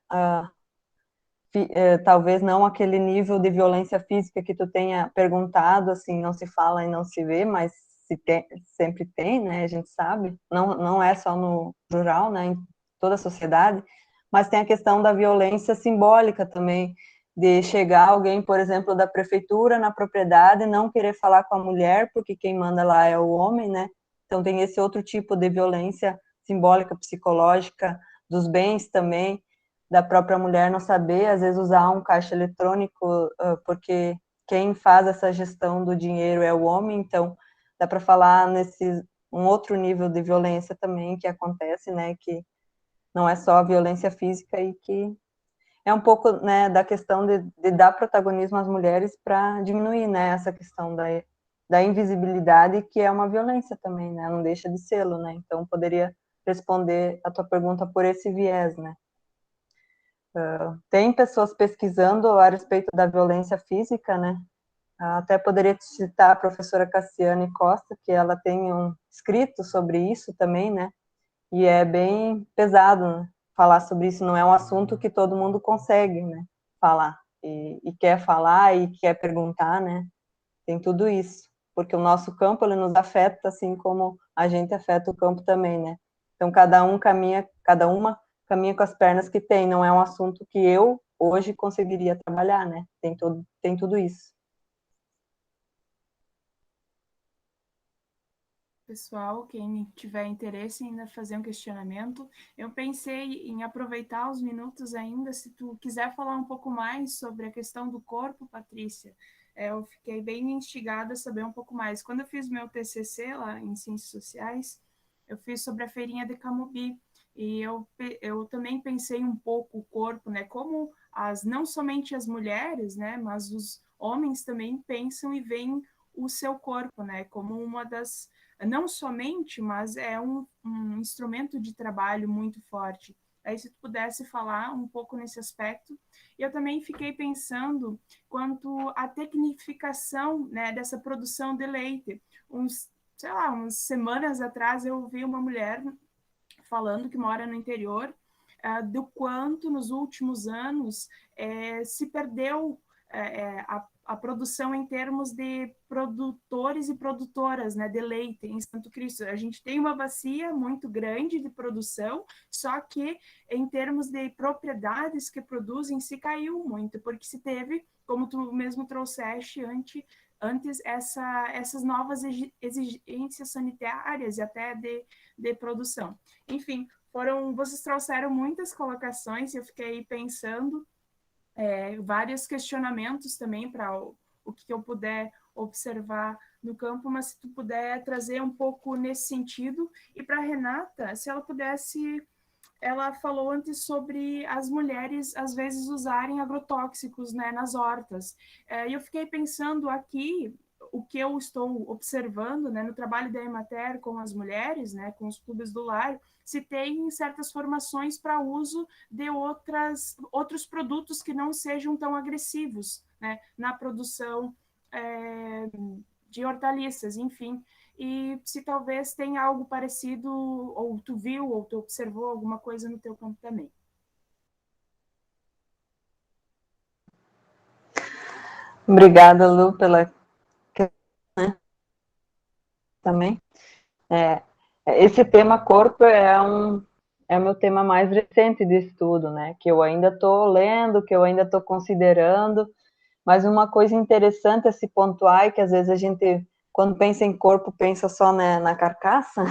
talvez não aquele nível de violência física que tu tenha perguntado, assim, não se fala e não se vê, mas sempre tem, né, a gente sabe, não é só no rural, né, em toda a sociedade, mas tem a questão da violência simbólica também, de chegar alguém, por exemplo, da prefeitura na propriedade, não querer falar com a mulher, porque quem manda lá é o homem, né, então tem esse outro tipo de violência simbólica, psicológica, dos bens também, da própria mulher não saber, às vezes, usar um caixa eletrônico, porque quem faz essa gestão do dinheiro é o homem, então dá para falar nesse um outro nível de violência também que acontece, né, que não é só a violência física e que é um pouco, né, da questão de dar protagonismo às mulheres para diminuir, né, essa questão da invisibilidade, que é uma violência também, né, não deixa de sê-lo, né, então poderia responder a tua pergunta por esse viés, né. Tem pessoas pesquisando a respeito da violência física, né? Até poderia citar a professora Cassiane Costa, que ela tem um escrito sobre isso também, né? E é bem pesado, né, falar sobre isso, não é um assunto que todo mundo consegue, né, falar. E quer falar e quer perguntar, né? Tem tudo isso, porque o nosso campo, ele nos afeta, assim como a gente afeta o campo também, né? Então, cada uma caminha com as pernas que tem, não é um assunto que eu, hoje, conseguiria trabalhar, né? Tem tudo isso. Pessoal, quem tiver interesse em ainda fazer um questionamento, eu pensei em aproveitar os minutos ainda, se tu quiser falar um pouco mais sobre a questão do corpo, Patrícia. Eu fiquei bem instigada a saber um pouco mais. Quando eu fiz meu TCC lá em Ciências Sociais, eu fiz sobre a feirinha de Camobi, e eu também pensei um pouco o corpo, né, como não somente as mulheres, né, mas os homens também pensam e veem o seu corpo, né, como uma das, não somente, mas é um instrumento de trabalho muito forte. Aí, se tu pudesse falar um pouco nesse aspecto. E eu também fiquei pensando quanto à tecnificação, né, dessa produção de leite. Umas semanas atrás, eu vi uma mulher falando que mora no interior, do quanto nos últimos anos se perdeu a produção em termos de produtores e produtoras, né, de leite em Santo Cristo. A gente tem uma bacia muito grande de produção, só que em termos de propriedades que produzem se caiu muito, porque se teve, como tu mesmo trouxeste antes essas novas exigências sanitárias e até de produção. Enfim, vocês trouxeram muitas colocações e eu fiquei pensando vários questionamentos também para o que eu puder observar no campo, mas se tu puder trazer um pouco nesse sentido. E para a Renata, se ela pudesse, ela falou antes sobre as mulheres às vezes usarem agrotóxicos, né, nas hortas. E eu fiquei pensando aqui, o que eu estou observando, né, no trabalho da Emater com as mulheres, né, com os clubes do lar, se tem certas formações para uso de outros produtos que não sejam tão agressivos, né, na produção de hortaliças, enfim. E se talvez tenha algo parecido, ou tu viu, ou tu observou alguma coisa no teu campo também. Obrigada, Lu, pela questão, né, também. Esse tema corpo é o meu tema mais recente de estudo, né? Que eu ainda estou lendo, que eu ainda estou considerando, mas uma coisa interessante a se pontuar é que às vezes a gente, quando pensa em corpo, pensa só na carcaça,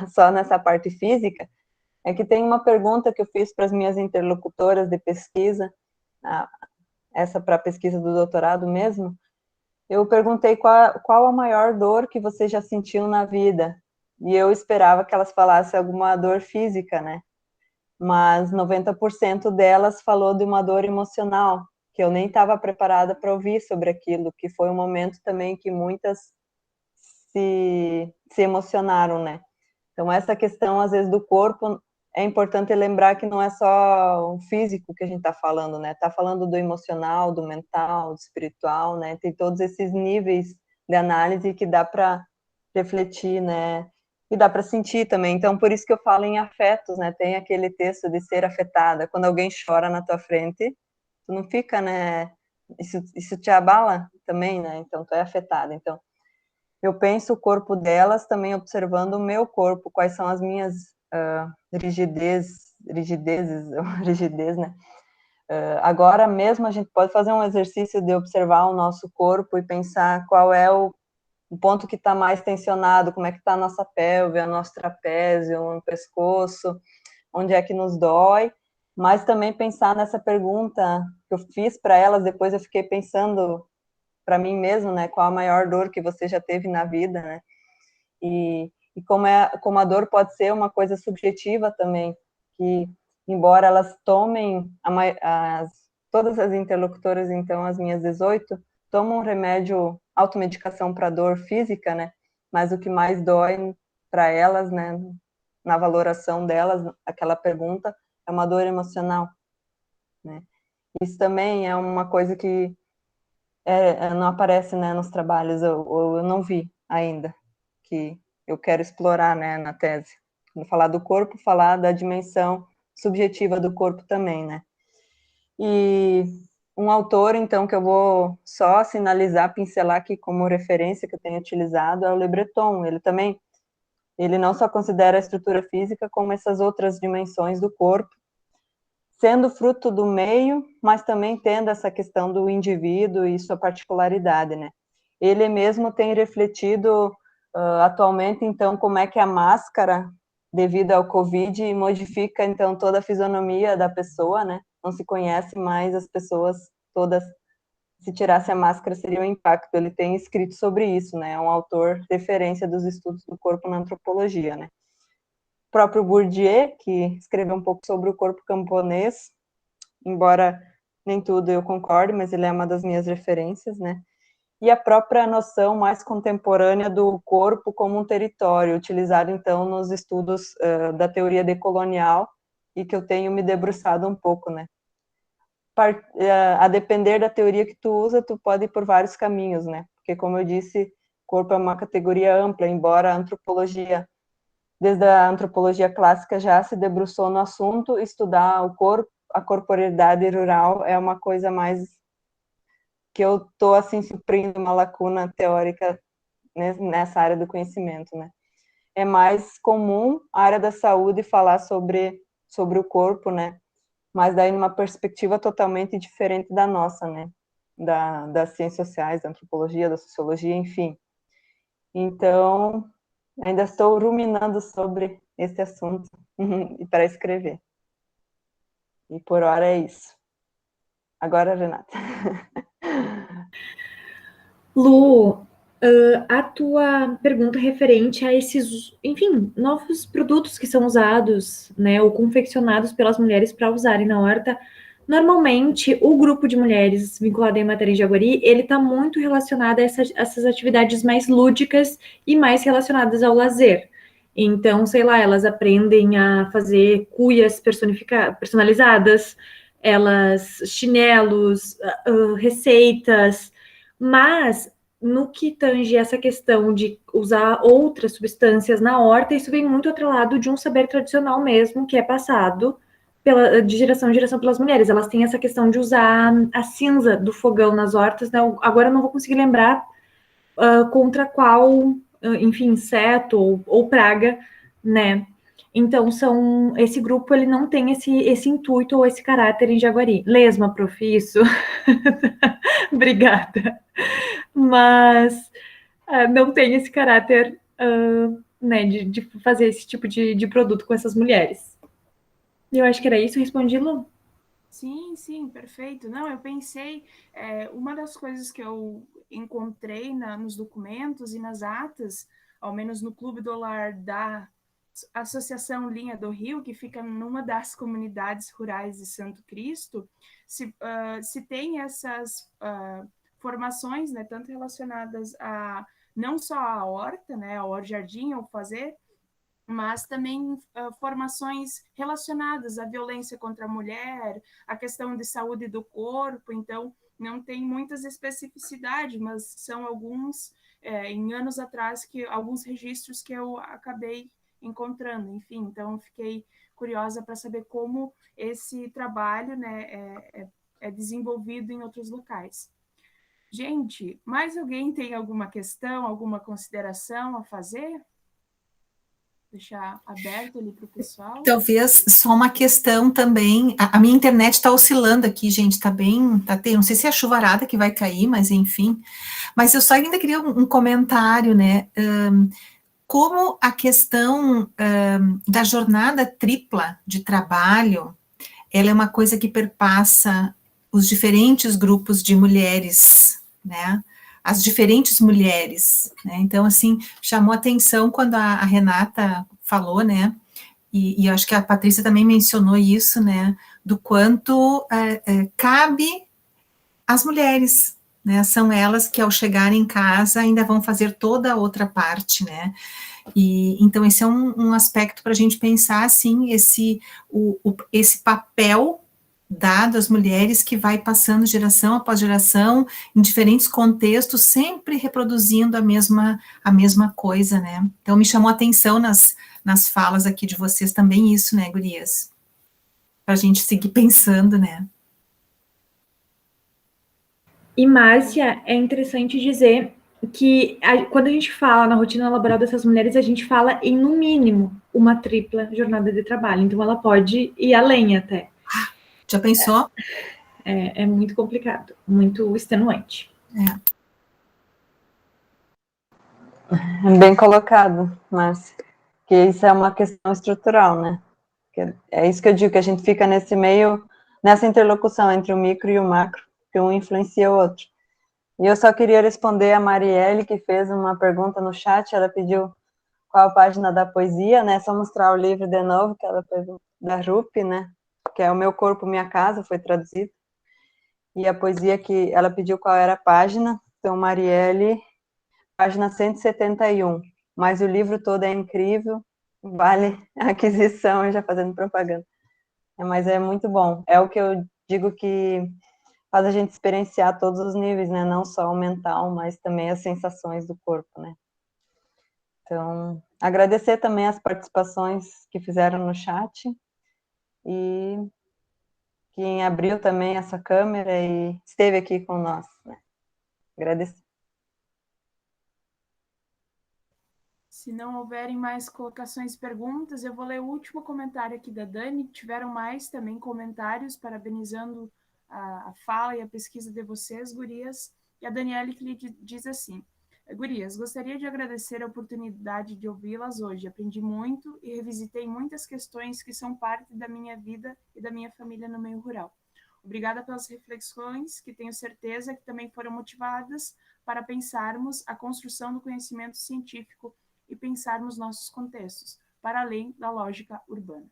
só nessa parte física, é que tem uma pergunta que eu fiz para as minhas interlocutoras de pesquisa, essa para a pesquisa do doutorado mesmo, eu perguntei qual a maior dor que você já sentiu na vida, e eu esperava que elas falassem alguma dor física, né? Mas 90% delas falou de uma dor emocional, que eu nem estava preparada para ouvir sobre aquilo, que foi um momento também que muitas se emocionaram, né? Então, essa questão, às vezes, do corpo, é importante lembrar que não é só o físico que a gente está falando, né? Está falando do emocional, do mental, do espiritual, né? Tem todos esses níveis de análise que dá para refletir, né? E dá para sentir também. Então, por isso que eu falo em afetos, né? Tem aquele texto de ser afetada. Quando alguém chora na tua frente, tu não fica, né? Isso te abala também, né? Então, tu é afetada. Então, eu penso o corpo delas também observando o meu corpo, quais são as minhas rigidezes, rigidez, né? Agora mesmo a gente pode fazer um exercício de observar o nosso corpo e pensar qual é o ponto que está mais tensionado, como é que está a nossa pelve, o nosso trapézio, o pescoço, onde é que nos dói, mas também pensar nessa pergunta que eu fiz para elas, depois eu fiquei pensando para mim mesmo, né, qual a maior dor que você já teve na vida, né, e como a dor pode ser uma coisa subjetiva também, que embora elas tomem, todas as interlocutoras, então, as minhas 18, tomam um remédio, automedicação para dor física, né, mas o que mais dói para elas, né, na valoração delas, aquela pergunta, é uma dor emocional, né. Isso também é uma coisa que não aparece, né, nos trabalhos, eu não vi ainda, que eu quero explorar, né, na tese. Quando falar do corpo, falar da dimensão subjetiva do corpo também, né. E um autor, então, que eu vou só sinalizar, pincelar aqui como referência que eu tenho utilizado, é o Le Breton. Ele não só considera a estrutura física, como essas outras dimensões do corpo, sendo fruto do meio, mas também tendo essa questão do indivíduo e sua particularidade, né? Ele mesmo tem refletido atualmente, então, como é que a máscara, devido ao Covid, modifica, então, toda a fisionomia da pessoa, né? Não se conhece mais as pessoas todas, se tirasse a máscara seria um impacto. Ele tem escrito sobre isso, né? É um autor referência dos estudos do corpo na antropologia, né? O próprio Bourdieu, que escreveu um pouco sobre o corpo camponês, embora nem tudo eu concorde, mas ele é uma das minhas referências, né? E a própria noção mais contemporânea do corpo como um território, utilizado, então, nos estudos da teoria decolonial, e que eu tenho me debruçado um pouco, né? A depender da teoria que tu usa, tu pode ir por vários caminhos, né? Porque, como eu disse, corpo é uma categoria ampla, embora a antropologia, desde a antropologia clássica, já se debruçou no assunto, estudar o corpo, a corporeidade rural é uma coisa mais que eu estou, assim, suprindo uma lacuna teórica nessa área do conhecimento, né? É mais comum a área da saúde falar sobre o corpo, né? Mas daí numa perspectiva totalmente diferente da nossa, né? Das ciências sociais, da antropologia, da sociologia, enfim. Então, ainda estou ruminando sobre esse assunto e para escrever. E por hora é isso. Agora, Renata. Lu, a tua pergunta referente a esses, enfim, novos produtos que são usados, né, ou confeccionados pelas mulheres para usarem na horta. Normalmente, o grupo de mulheres vinculado em matéria de Jaguari, ele está muito relacionado a essas atividades mais lúdicas e mais relacionadas ao lazer. Então, sei lá, elas aprendem a fazer cuias personalizadas, elas chinelos, receitas, mas no que tange essa questão de usar outras substâncias na horta, isso vem muito atrelado de um saber tradicional mesmo, que é passado de geração em geração pelas mulheres. Elas têm essa questão de usar a cinza do fogão nas hortas, né? Agora eu não vou conseguir lembrar contra qual, enfim, inseto ou praga, né? Então, esse grupo, ele não tem esse intuito ou esse caráter em Jaguari. Lesma, prof, isso. Obrigada. Mas não tem esse caráter, né, de fazer esse tipo de produto com essas mulheres. E eu acho que era isso, respondi, Lu? Sim, perfeito. Não, eu pensei, uma das coisas que eu encontrei nos documentos e nas atas, ao menos no Clube do Lar da Associação Linha do Rio, que fica numa das comunidades rurais de Santo Cristo, se tem essas formações, né, tanto relacionadas a não só a horta, né, ao jardim, ao fazer, mas também formações relacionadas à violência contra a mulher, a questão de saúde do corpo. Então, não tem muitas especificidades, mas são alguns, em anos atrás, alguns registros que eu acabei encontrando. Enfim, então, fiquei curiosa para saber como esse trabalho, né, é desenvolvido em outros locais. Gente, mais alguém tem alguma questão, alguma consideração a fazer? Deixar aberto ali para o pessoal. Talvez só uma questão também. A minha internet está oscilando aqui, gente. Está bem. Não sei se é a chuvarada que vai cair, mas enfim. Mas eu só ainda queria um comentário, né? Como a questão da jornada tripla de trabalho, ela é uma coisa que perpassa os diferentes grupos de mulheres, né? As diferentes mulheres, né? Então, assim, chamou atenção quando a Renata falou, né? E eu acho que a Patrícia também mencionou isso, né? Do quanto cabe às mulheres, né? São elas que, ao chegar em casa, ainda vão fazer toda a outra parte, né? Então, esse é um aspecto para a gente pensar, assim, esse papel dado às mulheres que vai passando geração após geração, em diferentes contextos, sempre reproduzindo a mesma coisa, né? Então, me chamou a atenção nas falas aqui de vocês também isso, né, gurias? Para a gente seguir pensando, né? E, Márcia, é interessante dizer que quando a gente fala na rotina laboral dessas mulheres, a gente fala em, no mínimo, uma tripla jornada de trabalho. Então, ela pode ir além até. Já pensou? É muito complicado, muito extenuante. Bem colocado, Márcia. Que isso é uma questão estrutural, né? É isso que eu digo, que a gente fica nesse meio, nessa interlocução entre o micro e o macro, que um influencia o outro. E eu só queria responder a Marielle, que fez uma pergunta no chat, ela pediu qual a página da poesia, né? Só mostrar o livro de novo, que ela fez da Rupi, né? Que é O Meu Corpo, Minha Casa, foi traduzido. E a poesia que ela pediu qual era a página, então Marielle, página 171. Mas o livro todo é incrível, vale a aquisição, já fazendo propaganda. Mas é muito bom. É o que eu digo que faz a gente experienciar todos os níveis, né? Não só o mental, mas também as sensações do corpo, né? Então, agradecer também as participações que fizeram no chat e quem abriu também essa câmera e esteve aqui com nós, né? Agradecer. Se não houverem mais colocações e perguntas, eu vou ler o último comentário aqui da Dani. Tiveram mais também comentários parabenizando a fala e a pesquisa de vocês, gurias. E a Daniele que lhe diz assim: gurias, gostaria de agradecer a oportunidade de ouvi-las hoje. Aprendi muito e revisitei muitas questões que são parte da minha vida e da minha família no meio rural. Obrigada pelas reflexões, que tenho certeza que também foram motivadas para pensarmos a construção do conhecimento científico e pensarmos nossos contextos, para além da lógica urbana.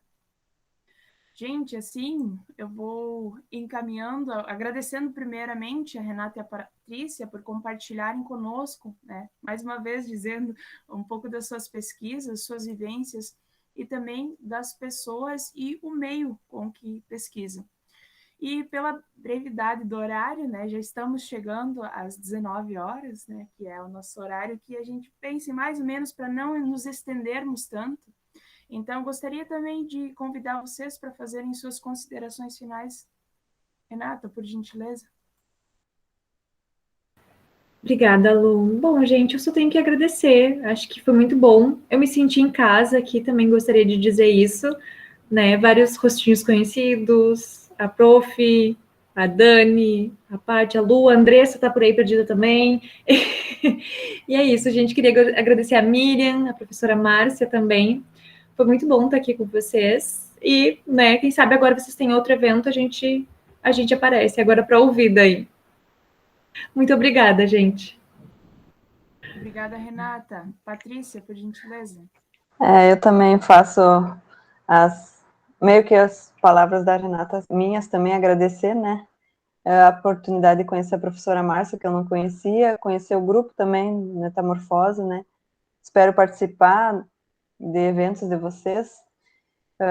Gente, assim, eu vou encaminhando, agradecendo primeiramente a Renata e a Patrícia por compartilharem conosco, né, mais uma vez dizendo um pouco das suas pesquisas, suas vivências, e também das pessoas e o meio com que pesquisam. E pela brevidade do horário, né, já estamos chegando às 19 horas, né, que é o nosso horário que a gente pense mais ou menos para não nos estendermos tanto. Então, gostaria também de convidar vocês para fazerem suas considerações finais. Renata, por gentileza. Obrigada, Lu. Bom, gente, eu só tenho que agradecer. Acho que foi muito bom. Eu me senti em casa aqui, também gostaria de dizer isso, né? Vários rostinhos conhecidos, a Prof, a Dani, a Paty, a Lu, a Andressa tá por aí perdida também. E é isso, gente. Queria agradecer a Miriam, a professora Márcia também. Foi muito bom estar aqui com vocês. E, né, quem sabe agora vocês têm outro evento, a gente aparece agora para ouvir daí. Muito obrigada, gente. Obrigada, Renata. Patrícia, por gentileza. Eu também faço meio que as palavras da Renata, minhas também, agradecer, né? A oportunidade de conhecer a professora Márcia, que eu não conhecia, conhecer o grupo também, Metamorfose, né? Espero participar de eventos de vocês,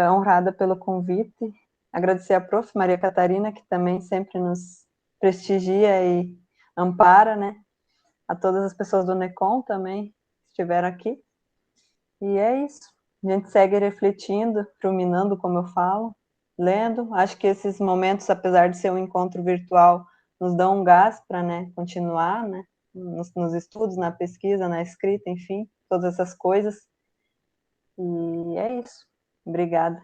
honrada pelo convite. Agradecer a prof. Maria Catarina, que também sempre nos prestigia e ampara, né? A todas as pessoas do NECOM também que estiveram aqui. E é isso. A gente segue refletindo, ruminando, como eu falo, lendo. Acho que esses momentos, apesar de ser um encontro virtual, nos dão um gás para, né, continuar, né, nos estudos, na pesquisa, na escrita, enfim, todas essas coisas. E é isso. Obrigada.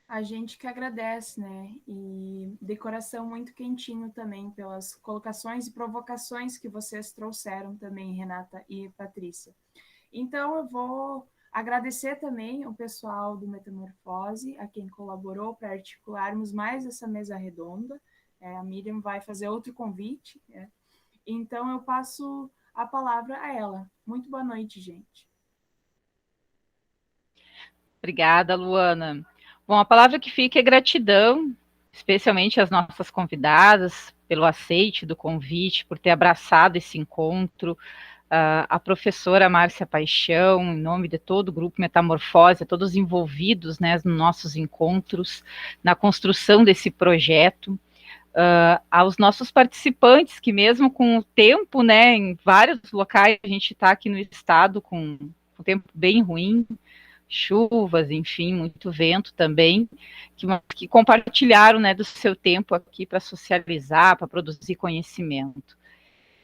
A gente que agradece, né? E de coração muito quentinho também pelas colocações e provocações que vocês trouxeram também, Renata e Patrícia. Então, eu vou agradecer também o pessoal do Metamorfose, a quem colaborou para articularmos mais essa mesa redonda. A Miriam vai fazer outro convite, né? Então, eu passo a palavra a ela. Muito boa noite, gente. Obrigada, Luana. Bom, a palavra que fica é gratidão, especialmente às nossas convidadas, pelo aceite do convite, por ter abraçado esse encontro, a professora Márcia Paixão, em nome de todo o grupo Metamorfose, a todos envolvidos, né, nos nossos encontros, na construção desse projeto, aos nossos participantes, que mesmo com o tempo, né, em vários locais, a gente está aqui no estado com um tempo bem ruim, chuvas, enfim, muito vento também, que compartilharam, né, do seu tempo aqui para socializar, para produzir conhecimento.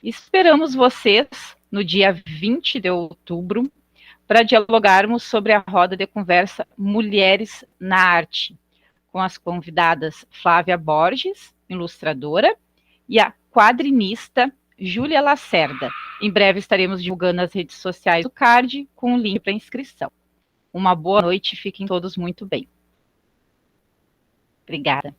Esperamos vocês no dia 20 de outubro para dialogarmos sobre a roda de conversa Mulheres na Arte, com as convidadas Flávia Borges, ilustradora, e a quadrinista Júlia Lacerda. Em breve estaremos divulgando nas redes sociais do CARD com o link para inscrição. Uma boa noite, fiquem todos muito bem. Obrigada.